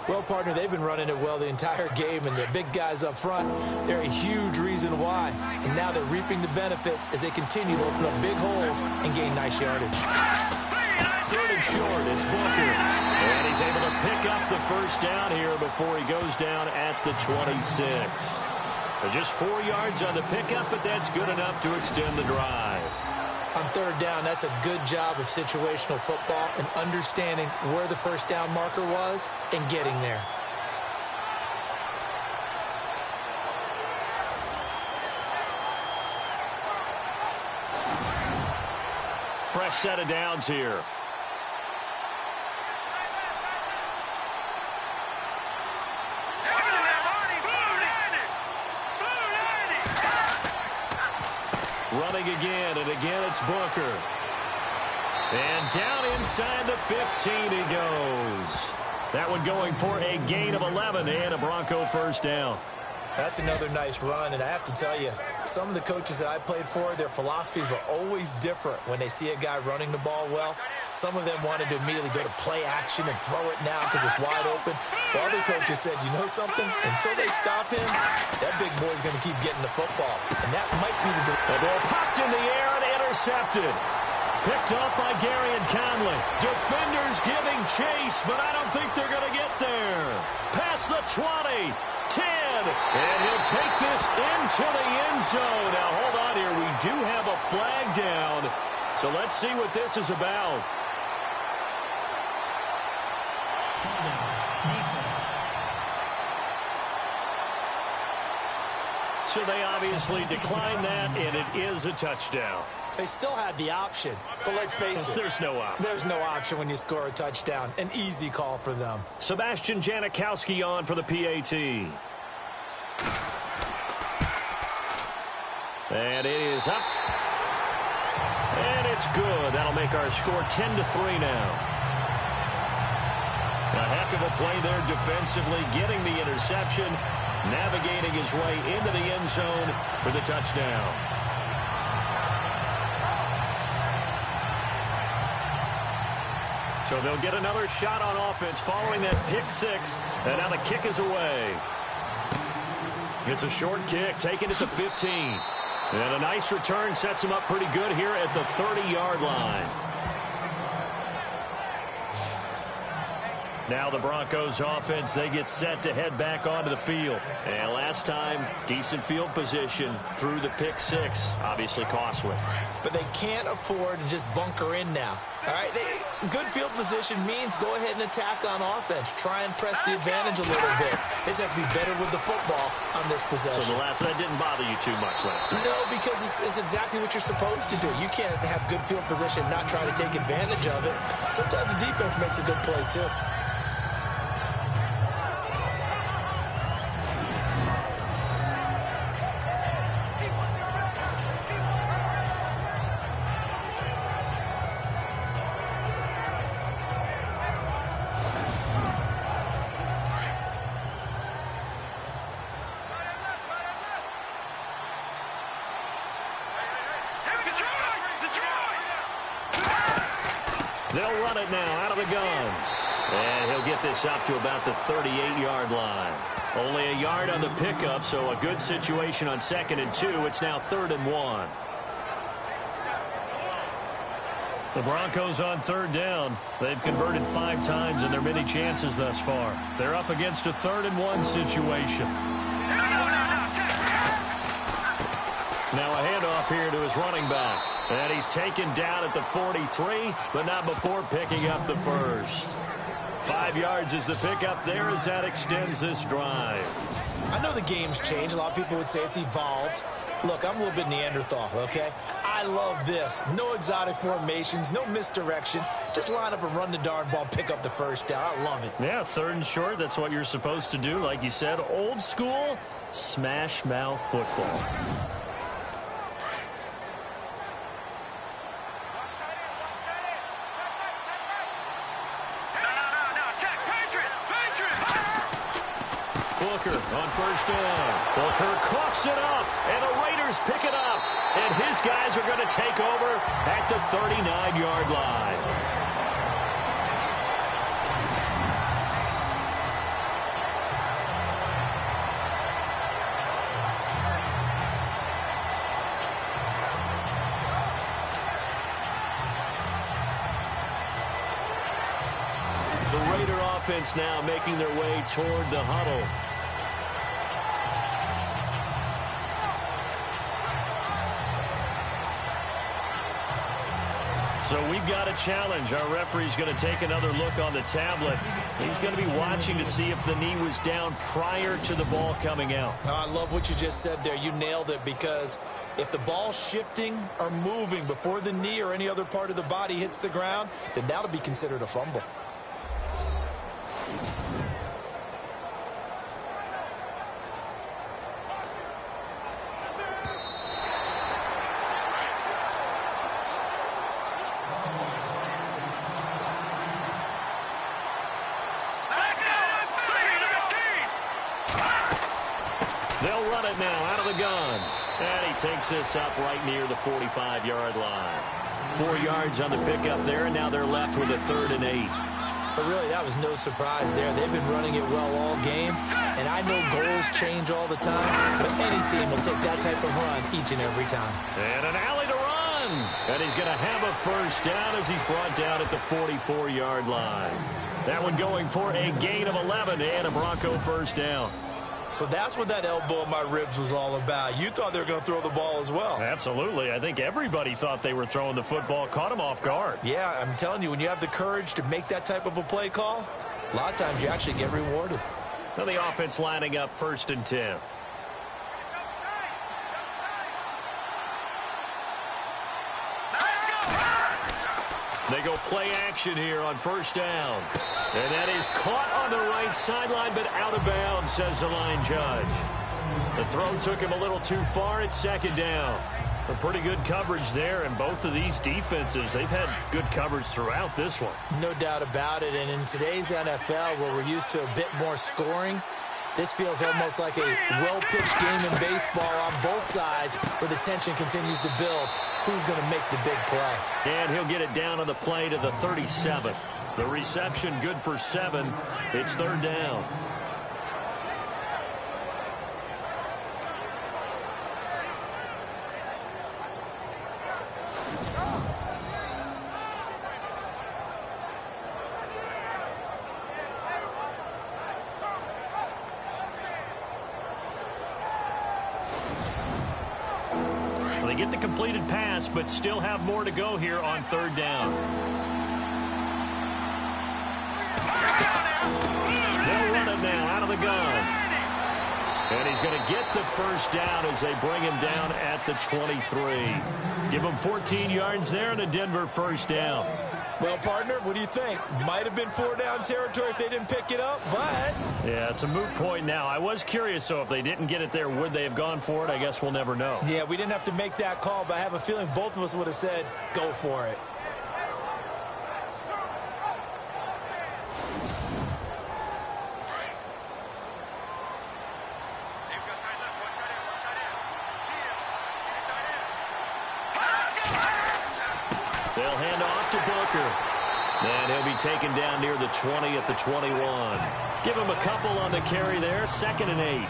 Speaker 2: Well, partner, they've been running it well the entire game, and the big guys up front, they're a huge reason why. And now they're reaping the benefits as they continue to open up big holes and gain nice yardage.
Speaker 1: 3rd and short, it's Booker. And he's able to pick up the first down here before he goes down at the 26. Just 4 yards on the pickup, but that's good enough to extend the drive.
Speaker 2: On 3rd down, that's a good job of situational football and understanding where the first down marker was and getting there.
Speaker 1: Fresh set of downs here. Running again, and again it's Booker. And down inside the 15 he goes. That one going for a gain of 11 and a Bronco first down.
Speaker 2: That's another nice run, and I have to tell you, some of the coaches that I played for, their philosophies were always different when they see a guy running the ball well. Some of them wanted to immediately go to play action and throw it now because it's wide open. While other coaches said, you know something? Until they stop him, that big boy's going to keep getting the football. And that might be the...
Speaker 1: The ball popped in the air and intercepted. Picked off by Gary and Conley. Defenders giving chase, but I don't think they're going to get there. Past the 20, 10, and he'll take this into the end zone. Now, hold on here. We do have a flag down, so let's see what this is about. So they obviously declined that, and it is a touchdown.
Speaker 2: They still had the option, but let's face it.
Speaker 1: There's no option.
Speaker 2: There's no option when you score a touchdown. An easy call for them.
Speaker 1: Sebastian Janikowski on for the PAT. And it is up. And it's good. That'll make our score 10-3 now. A heck of a play there defensively, getting the interception, navigating his way into the end zone for the touchdown. So they'll get another shot on offense following that pick six, and now the kick is away. It's a short kick, taken at the 15. And a nice return sets him up pretty good here at the 30-yard line. Now the Broncos offense, they get set to head back onto the field. And last time, decent field position through the pick six. Obviously costly.
Speaker 2: But they can't afford to just bunker in now. All right, good field position means go ahead and attack on offense. Try and press the advantage a little bit. They just have to be better with the football on this possession.
Speaker 1: So that didn't bother you too much last time?
Speaker 2: No, because it's exactly what you're supposed to do. You can't have good field position and not try to take advantage of it. Sometimes the defense makes a good play, too.
Speaker 1: They'll run it now out of the gun. And he'll get this up to about the 38-yard line. Only a yard on the pickup, so a good situation on 2nd and 2. It's now 3rd and 1. The Broncos on 3rd down. They've converted 5 times in their many chances thus far. They're up against a 3rd and 1 situation. Now a handoff here to his running back. And he's taken down at the 43, but not before picking up the first. 5 yards is the pickup there as that extends this drive.
Speaker 2: I know the game's changed. A lot of people would say it's evolved. Look, I'm a little bit Neanderthal, okay? I love this. No exotic formations, no misdirection. Just line up and run the darn ball, pick up the first down. I love it.
Speaker 1: Yeah, 3rd and short, that's what you're supposed to do. Like you said, old school, smash mouth football. Booker on 1st down. Booker coughs it up, and the Raiders pick it up. And his guys are going to take over at the 39-yard line. The Raider offense now making their way toward the huddle. So we've got a challenge. Our referee's going to take another look on the tablet. He's going to be watching to see if the knee was down prior to the ball coming out.
Speaker 2: I love what you just said there. You nailed it, because if the ball's shifting or moving before the knee or any other part of the body hits the ground, then that'll be considered a fumble.
Speaker 1: They'll run it now out of the gun. And he takes this up right near the 45-yard line. 4 yards on the pickup there, and now they're left with a 3rd and 8.
Speaker 2: But really, that was no surprise there. They've been running it well all game. And I know goals change all the time, but any team will take that type of run each and every time.
Speaker 1: And an alley to run. And he's going to have a first down as he's brought down at the 44-yard line. That one going for a gain of 11 and a Bronco first down.
Speaker 2: So that's what that elbow in my ribs was all about. You thought they were going to throw the ball as well.
Speaker 1: Absolutely. I think everybody thought they were throwing the football, caught him off guard.
Speaker 2: Yeah, I'm telling you, when you have the courage to make that type of a play call, a lot of times you actually get rewarded.
Speaker 1: Now the offense lining up 1st and 10. They go play action here on 1st down. And that is caught on the right sideline, but out of bounds, says the line judge. The throw took him a little too far at 2nd down. A pretty good coverage there, and both of these defenses, they've had good coverage throughout this one.
Speaker 2: No doubt about it, and in today's NFL, where we're used to a bit more scoring, this feels almost like a well-pitched game in baseball on both sides, where the tension continues to build. Who's going to make the big play?
Speaker 1: And he'll get it down on the play to the 37. The reception good for 7. It's 3rd down. They get the completed pass, but still have more to go here on 3rd down. They'll run it now out of the gun. And he's going to get the first down as they bring him down at the 23. Give him 14 yards there and a Denver first down.
Speaker 2: Well, partner, what do you think? Might have been 4-down territory if they didn't pick it up, but...
Speaker 1: Yeah, it's a moot point now. I was curious, so if they didn't get it there, would they have gone for it? I guess we'll never know.
Speaker 2: Yeah, we didn't have to make that call, but I have a feeling both of us would have said, go for it.
Speaker 1: They'll hand off to Booker. And he'll be taken down near the 20 at the 21. Give him a couple on the carry there. 2nd and 8.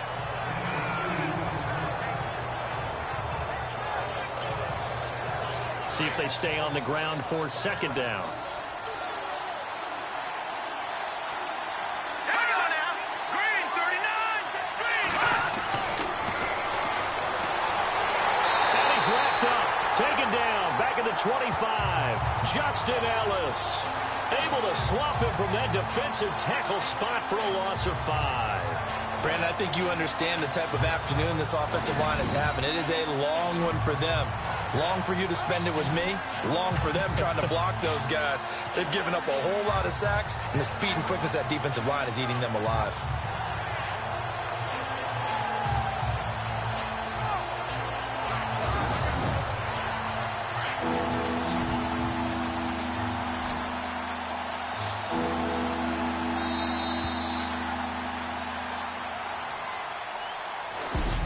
Speaker 1: See if they stay on the ground for 2nd down. And he's wrapped up. Taken down. Back at the 25. Justin Ellis. Able to swap him from that defensive tackle spot for a loss of 5.
Speaker 2: Brandon, I think you understand the type of afternoon this offensive line is having. It is a long one for them. Long for you to spend it with me. Long for them trying to block those guys. They've given up a whole lot of sacks, and the speed and quickness of that defensive line is eating them alive.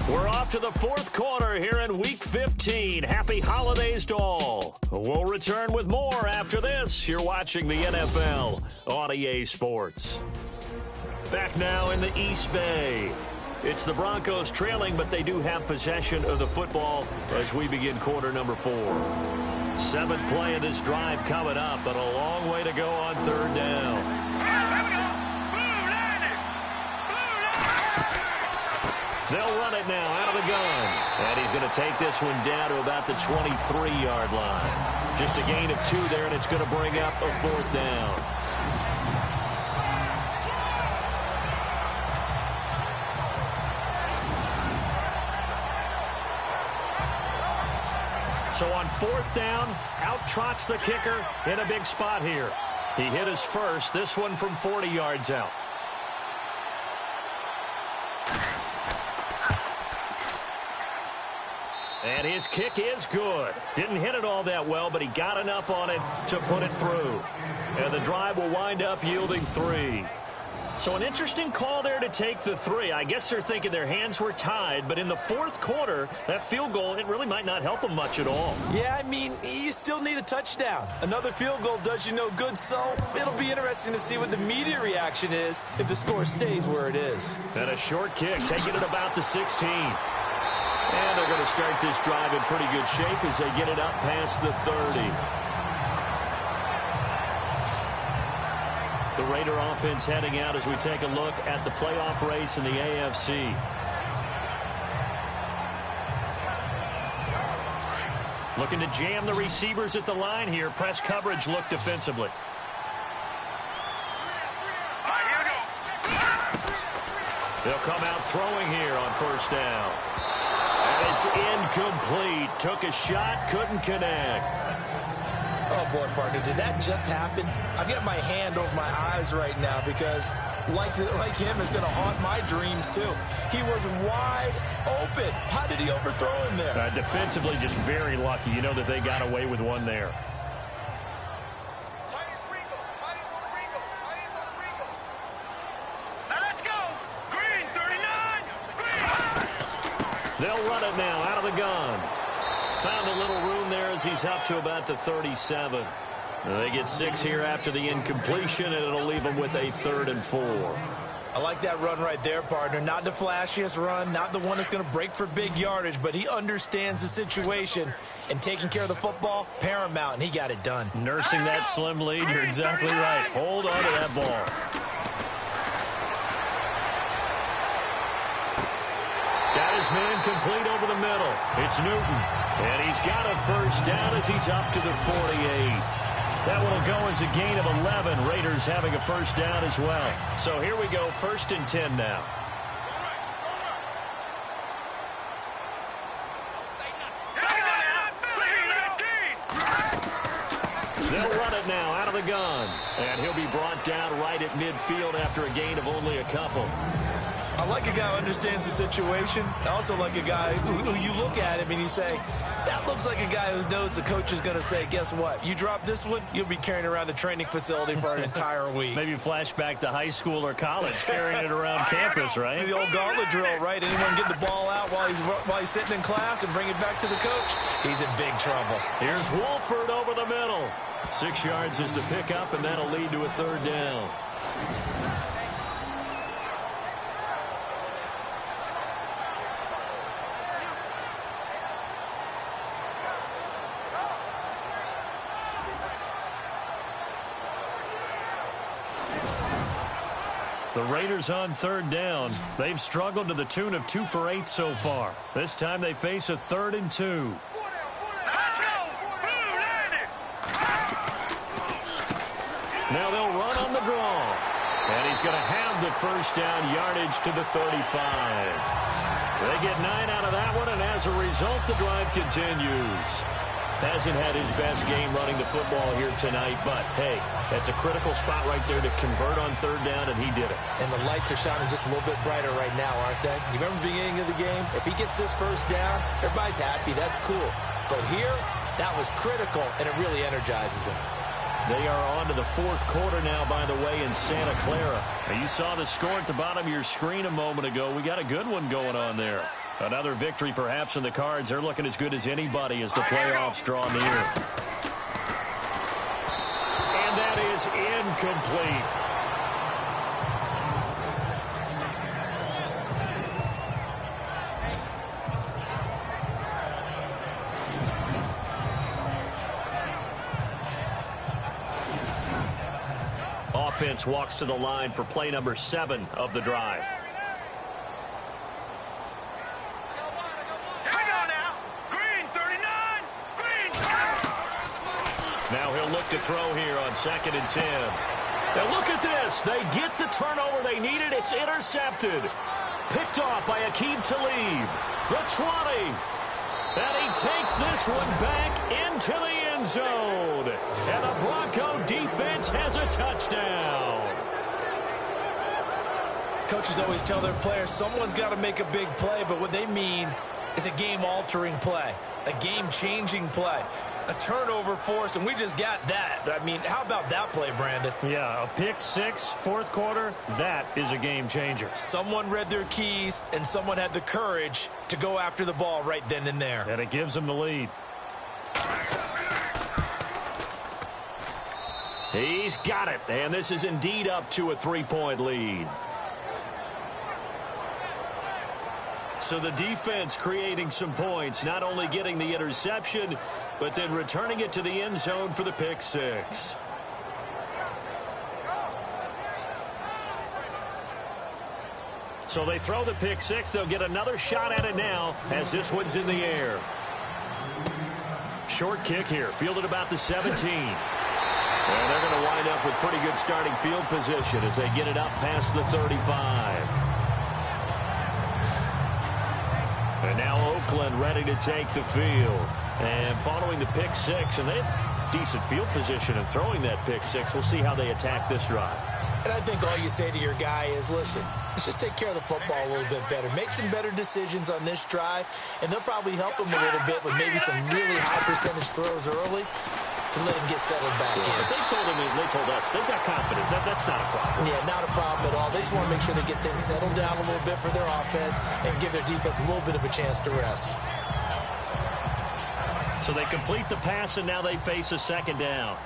Speaker 1: We're off to the 4th quarter here in Week 15. Happy holidays to all. We'll return with more after this. You're watching the NFL on EA Sports. Back now in the East Bay. It's the Broncos trailing, but they do have possession of the football as we begin quarter number 4. 7th play of this drive coming up, but a long way to go on 3rd down. They'll run it now out of the gun. And he's going to take this one down to about the 23-yard line. Just a gain of 2 there, and it's going to bring up a 4th down. So on 4th down, out trots the kicker in a big spot here. He hit his first, this one from 40 yards out. And his kick is good. Didn't hit it all that well, but he got enough on it to put it through. And the drive will wind up yielding 3. So an interesting call there to take the 3. I guess they're thinking their hands were tied, but in the 4th quarter, that field goal, it really might not help them much at all.
Speaker 2: Yeah, I mean, you still need a touchdown. Another field goal does you no good, so it'll be interesting to see what the media reaction is if the score stays where it is.
Speaker 1: And a short kick, taking it about the 16. And they're going going to start this drive in pretty good shape as they get it up past the 30. The Raider offense heading out as we take a look at the playoff race in the AFC. Looking to jam the receivers at the line here. Press coverage look defensively. They'll come out throwing here on first down. And it's incomplete. Took a shot, couldn't connect.
Speaker 2: Oh, boy, partner, did that just happen? I've got my hand over my eyes right now because, like him, is going to haunt my dreams, too. He was wide open. How did he overthrow him there?
Speaker 1: Defensively, just very lucky. You know that they got away with one there.
Speaker 4: Now let's go. Green, 39. Green.
Speaker 1: They'll run it now out of the gun. Found a little room there as he's up to about the 37. They get 6 here after the incompletion, and it'll leave them with a 3rd and 4.
Speaker 2: I like that run right there, partner. Not the flashiest run, not the one that's going to break for big yardage, but he understands the situation, and taking care of the football, paramount, and he got it done.
Speaker 1: Nursing that slim lead, you're exactly right. Hold on to that ball. Got his man complete over the middle. It's Newton. And he's got a first down as he's up to the 48. That one will go as a gain of 11. Raiders having a first down as well. So here we go, 1st and 10 now. They'll run it now out of the gun. And he'll be brought down right at midfield after a gain of only a couple.
Speaker 2: I like a guy who understands the situation. I also like a guy who you look at him and you say, that looks like a guy who knows the coach is going to say, guess what? You drop this one, you'll be carrying around the training facility for an entire week.
Speaker 1: Maybe flashback to high school or college, carrying it around campus, right?
Speaker 2: The old gauntlet drill, right? Anyone get the ball out while he's sitting in class and bring it back to the coach? He's in big trouble.
Speaker 1: Here's Wolford over the middle. 6 yards is the pickup, and that'll lead to a 3rd down. The Raiders on 3rd down. They've struggled to the tune of 2 for 8 so far. This time they face a 3rd and 2.
Speaker 4: Let's go.
Speaker 1: Now they'll run on the draw. And he's going to have the first down yardage to the 35. They get 9 out of that one, and as a result, the drive continues. Hasn't had his best game running the football here tonight, but, hey, that's a critical spot right there to convert on 3rd down, and he did it.
Speaker 2: And the lights are shining just a little bit brighter right now, aren't they? You remember the beginning of the game? If he gets this first down, everybody's happy. That's cool. But here, that was critical, and it really energizes him.
Speaker 1: They are on to the 4th quarter now, by the way, in Santa Clara. Now, you saw the score at the bottom of your screen a moment ago. We got a good one going on there. Another victory perhaps in the cards. They're looking as good as anybody as the playoffs draw near. And that is incomplete. Offense walks to the line for play number 7 of the drive. Now he'll look to throw here on 2nd and 10. Now look at this. They get the turnover they needed. It's intercepted. Picked off by Aqib Talib. The 20. And he takes this one back into the end zone. And the Bronco defense has a touchdown.
Speaker 2: Coaches always tell their players someone's got to make a big play, but what they mean is a game-altering play, a game-changing play. A turnover forced, and we just got that. I mean, how about that play, Brandon?
Speaker 1: Yeah, a pick 6, 4th quarter, that is a game changer.
Speaker 2: Someone read their keys, and someone had the courage to go after the ball right then and there.
Speaker 1: And it gives them the lead. He's got it, and this is indeed up to a 3-point lead. So the defense creating some points, not only getting the interception, but then returning it to the end zone for the pick six. So they throw the pick six. They'll get another shot at it now as this one's in the air. Short kick here, fielded about the 17. And they're going to wind up with pretty good starting field position as they get it up past the 35. And now Oakland ready to take the field. And following the pick six, and they have decent field position in throwing that pick six. We'll see how they attack this drive.
Speaker 2: And I think all you say to your guy is, listen, let's just take care of the football a little bit better. Make some better decisions on this drive, and they'll probably help him a little bit with maybe some really high percentage throws early to let him get settled back in.
Speaker 1: They told us they've got confidence. That's not a problem.
Speaker 2: Yeah, not a problem at all. They just want to make sure they get things settled down a little bit for their offense and give their defense a little bit of a chance to rest.
Speaker 1: So they complete the pass, and now they face a second down.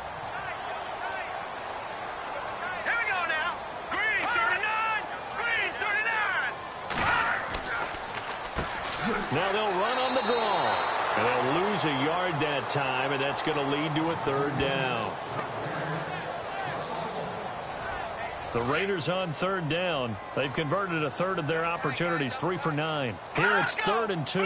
Speaker 4: Here we go now. Green 39. Green 39.
Speaker 1: Now they'll run on the draw. And they'll lose a yard that time, and that's going to lead to a third down. The Raiders on third down. They've converted a third of their opportunities, 3 for 9. Here it's 3rd and 2.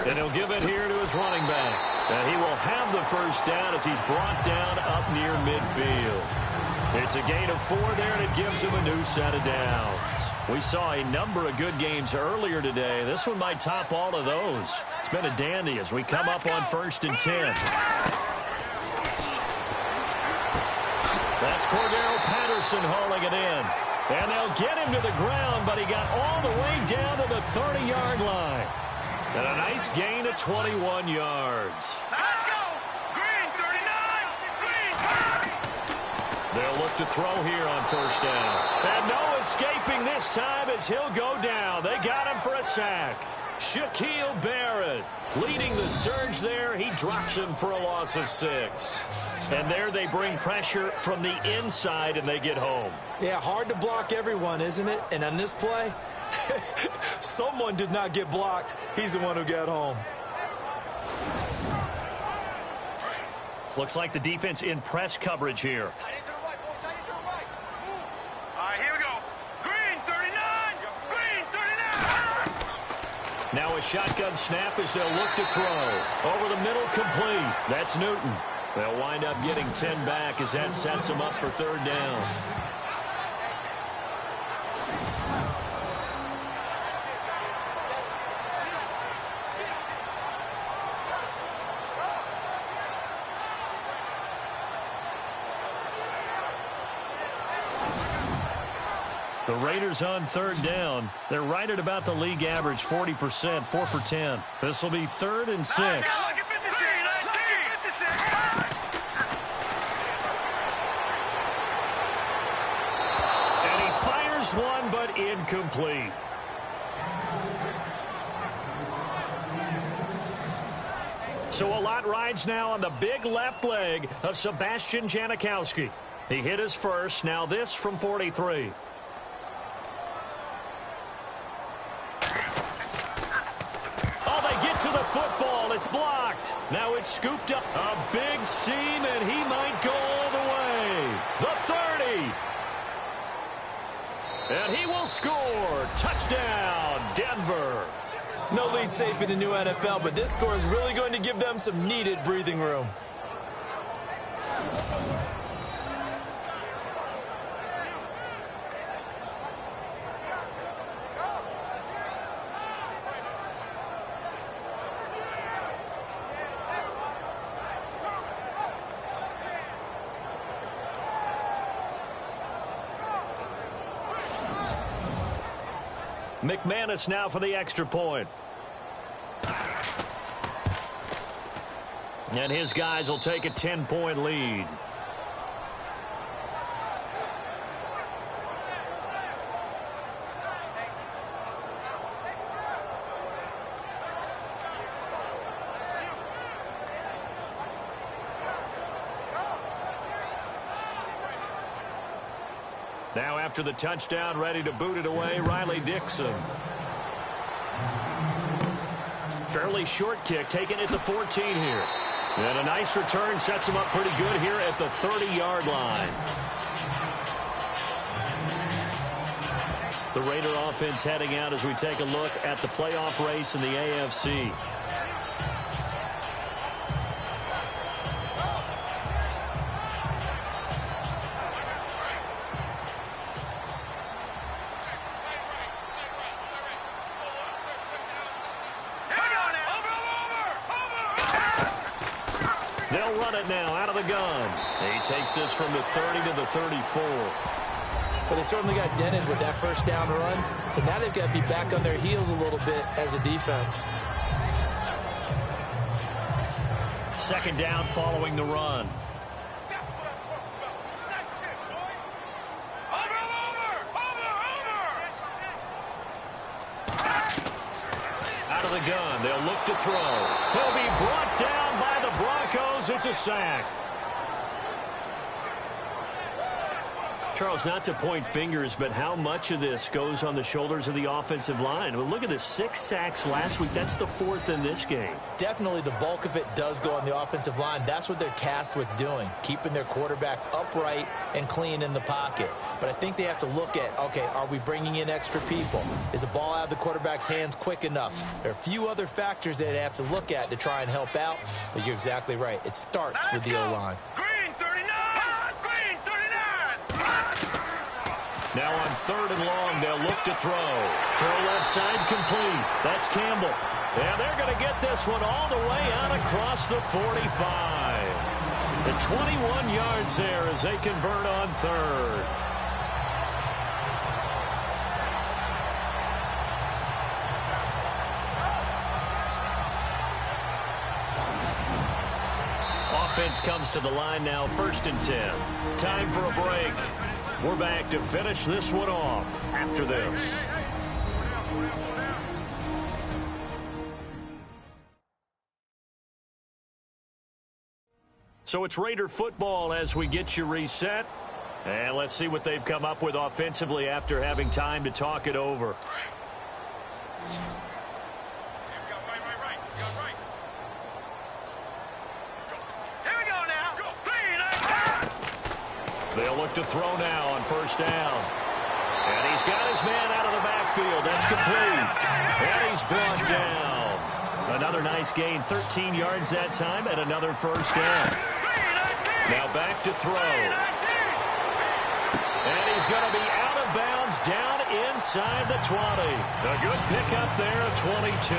Speaker 1: And he'll give it here to his running back. And he will have the first down as he's brought down up near midfield. It's a gain of 4 there, and it gives him a new set of downs. We saw a number of good games earlier today. This one might top all of those. It's been a dandy as we come up on 1st and 10. That's Cordero Patterson hauling it in. And they'll get him to the ground, but he got all the way down to the 30-yard line. And a nice gain of 21 yards.
Speaker 4: Let's go. Green 39. Green.
Speaker 1: They'll look to throw here on 1st down. And no escaping this time as he'll go down. They got him for a sack. Shaquille Barrett leading the surge there. He drops him for a loss of 6. And there they bring pressure from the inside, and they get home.
Speaker 2: Yeah, hard to block everyone, isn't it? And on this play, someone did not get blocked. He's the one who got home.
Speaker 1: Looks like the defense in press coverage here. Now a shotgun snap as they'll look to throw. Over the middle, complete. That's Newton. They'll wind up getting 10 back as that sets them up for 3rd down. The Raiders on 3rd down. They're right at about the league average, 40%, 4 for 10. This will be 3rd and 6. And he fires one, but incomplete. So a lot rides now on the big left leg of Sebastian Janikowski. He hit his first. Now this from 43. To the football, it's blocked. Now it's scooped up. A big seam, and he might go all the way. The 30. And he will score. Touchdown, Denver.
Speaker 2: No lead safe in the new NFL, but this score is really going to give them some needed breathing room.
Speaker 1: McManus now for the extra point. And his guys will take a 10-point lead. Now after the touchdown, ready to boot it away, Riley Dixon. Fairly short kick, taken at the 14 here. And a nice return sets him up pretty good here at the 30-yard line. The Raider offense heading out as we take a look at the playoff race in the AFC. They'll run it now out of the gun. He takes this from the 30 to the 34.
Speaker 2: But they certainly got dented with that first down run. So now they've got to be back on their heels a little bit as a defense.
Speaker 1: Second down following the run. Out of the gun. They'll look to throw. He'll be brought down by the Broncos. It's a sack. Charles, not to point fingers, but how much of this goes on the shoulders of the offensive line? Well, look at the 6 sacks last week. That's the 4th in this game.
Speaker 2: Definitely the bulk of it does go on the offensive line. That's what they're tasked with doing, keeping their quarterback upright and clean in the pocket. But I think they have to look at, okay, are we bringing in extra people? Is the ball out of the quarterback's hands quick enough? There are a few other factors that they have to look at to try and help out. But you're exactly right. It starts with the O-line.
Speaker 1: Now on 3rd and long, they'll look to throw. Throw left side complete. That's Campbell. And they're going to get this one all the way out across the 45. The 21 yards there as they convert on 3rd. Offense comes to the line now, 1st and 10. Time for a break. We're back to finish this one off after this. So it's Raider football as we get you reset. And let's see what they've come up with offensively after having time to talk it over. They'll look to throw now on 1st down. And he's got his man out of the backfield. That's complete. And he's brought down. Another nice gain, 13 yards that time, and another 1st down. Now back to throw. And he's going to be out of bounds down inside the 20. A good pickup there at 22.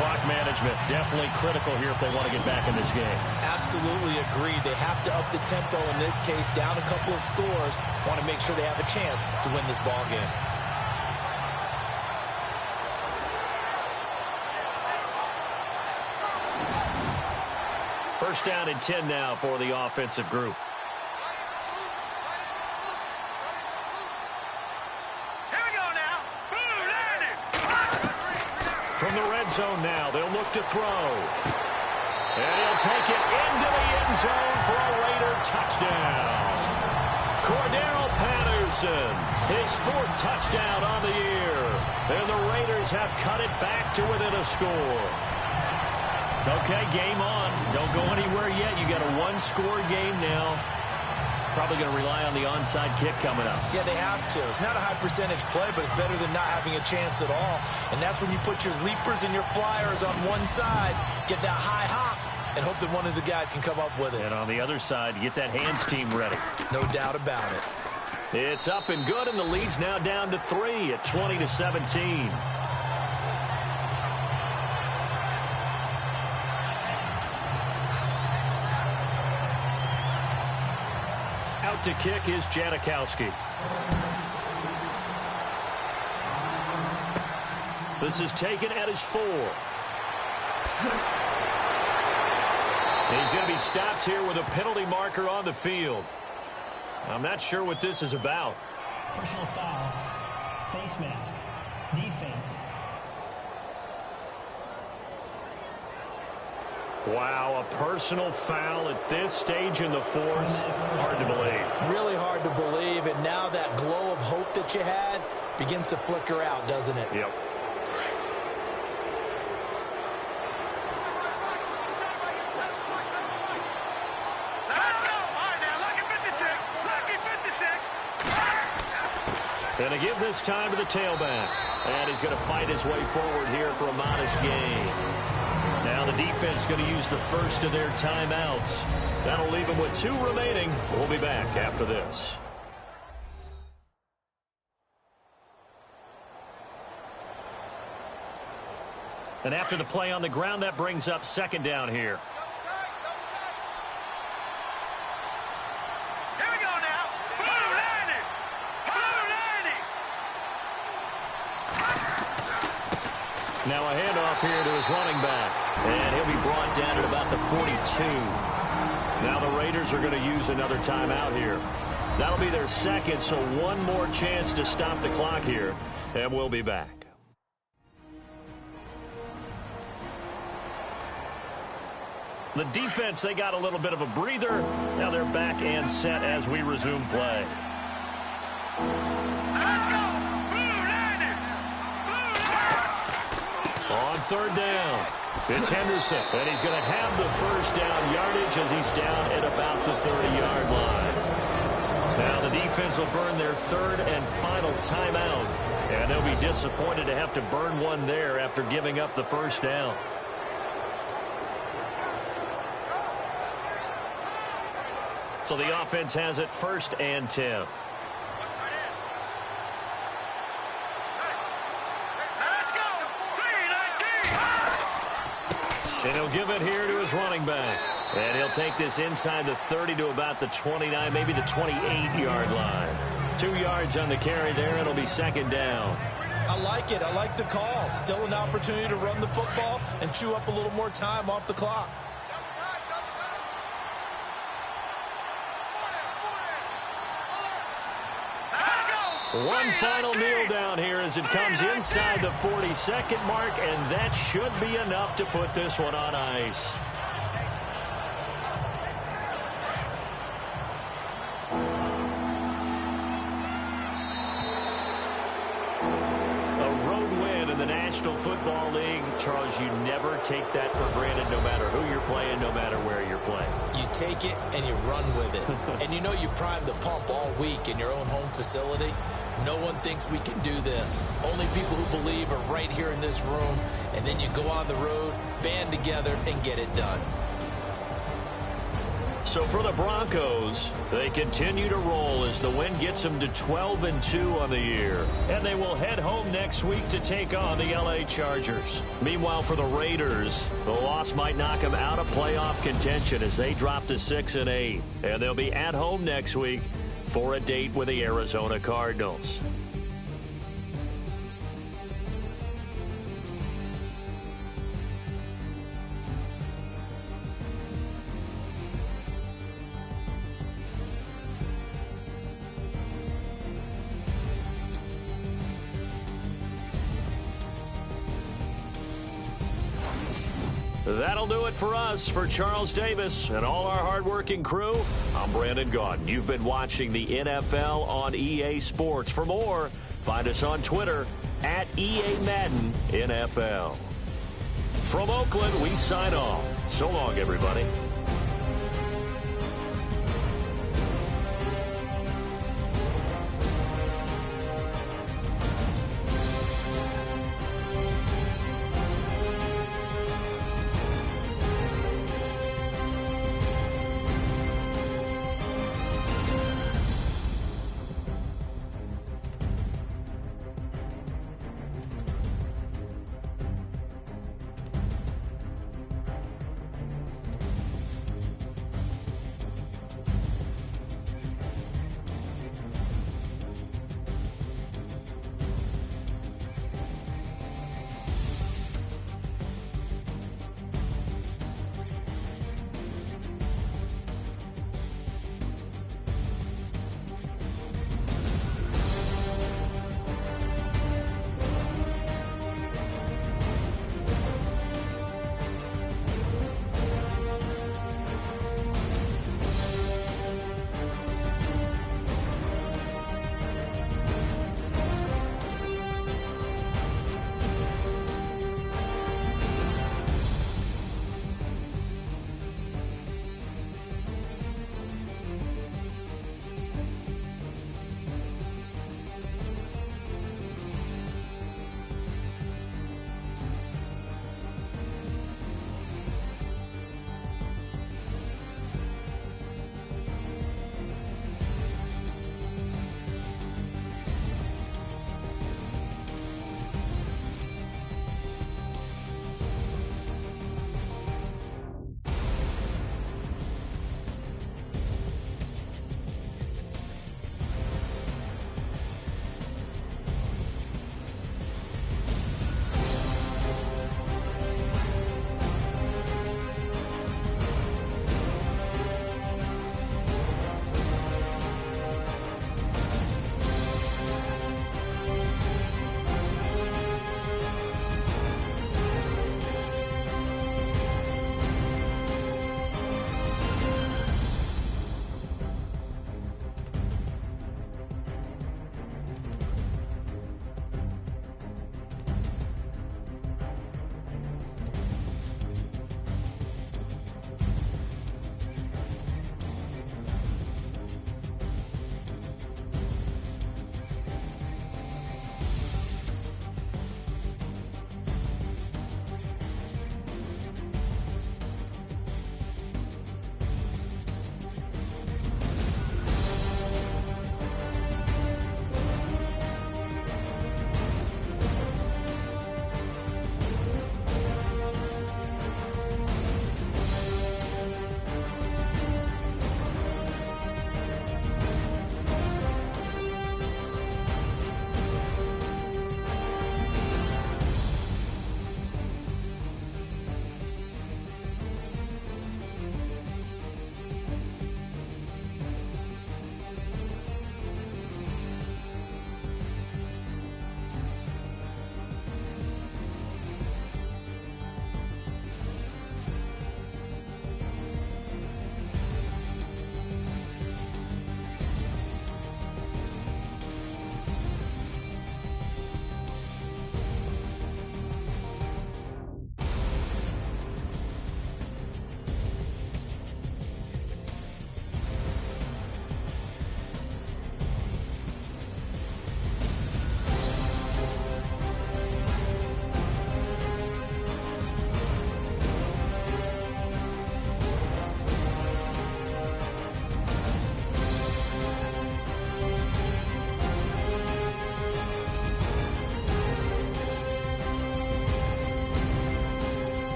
Speaker 1: Clock management definitely critical here if they want to get back in this game.
Speaker 2: Absolutely agreed. They have to up the tempo in this case, down a couple of scores. Want to make sure they have a chance to win this ball game.
Speaker 1: First down and 10 now for the offensive group. From the red zone now, they'll look to throw. And he'll take it into the end zone for a Raider touchdown. Cordero Patterson, his 4th touchdown on the year. And the Raiders have cut it back to within a score. Okay, game on. Don't go anywhere yet. You got a 1-score game now. Probably going to rely on the onside kick coming up.
Speaker 2: Yeah, they have to. It's not a high percentage play, but it's better than not having a chance at all. And that's when you put your leapers and your flyers on one side, get that high hop, and hope that one of the guys can come up with it.
Speaker 1: And on the other side, get that hands team ready.
Speaker 2: No doubt about it.
Speaker 1: It's up and good, and the lead's now down to 3 at 20-17. Out to kick is Janikowski. This is taken at his 4. He's going to be stopped here with a penalty marker on the field. I'm not sure what this is about.
Speaker 6: Personal foul, face mask, defense.
Speaker 1: Wow, a personal foul at this stage in the fourth. Hard to believe.
Speaker 2: Really hard to believe, and now that glow of hope that you had begins to flicker out, doesn't it?
Speaker 1: Yep. And to give this time to the tailback. And he's going to fight his way forward here for a modest gain. Now the defense going to use the first of their timeouts. That'll leave them with 2 remaining. We'll be back after this. And after the play on the ground, that brings up second down here. Now a handoff here to his running back. And he'll be brought down at about the 42. Now the Raiders are going to use another timeout here. That'll be their second, so one more chance to stop the clock here. And we'll be back. The defense, they got a little bit of a breather. Now they're back and set as we resume play.
Speaker 4: Let's go!
Speaker 1: On third down, it's Henderson, and he's going to have the first down yardage as he's down at about the 30-yard line. Now the defense will burn their third and final timeout, and they'll be disappointed to have to burn one there after giving up the first down. So the offense has it 1st and 10. And he'll give it here to his running back. And he'll take this inside the 30 to about the 29, maybe the 28-yard line. 2 yards on the carry there. It'll be second down.
Speaker 2: I like it. I like the call. Still an opportunity to run the football and chew up a little more time off the clock.
Speaker 1: One final kneel down here as it comes inside the 42nd mark, and that should be enough to put this one on ice. A road win in the National Football League. Charles, you never take that for granted no matter who you're playing, no matter where you're playing.
Speaker 2: You take it and you run with it. And you know you primed the pump all week in your own home facility. No one thinks we can do this. Only people who believe are right here in this room. And then you go on the road, band together, and get it done.
Speaker 1: So for the Broncos, they continue to roll as the win gets them to 12-2 on the year. And they will head home next week to take on the LA Chargers. Meanwhile, for the Raiders, the loss might knock them out of playoff contention as they drop to 6-8. And they'll be at home next week for a date with the Arizona Cardinals. That'll do it for us. For Charles Davis and all our hardworking crew, I'm Brandon Gaudin. You've been watching the NFL on EA Sports. For more, find us on Twitter at EA Madden NFL. From Oakland, we sign off. So long, everybody.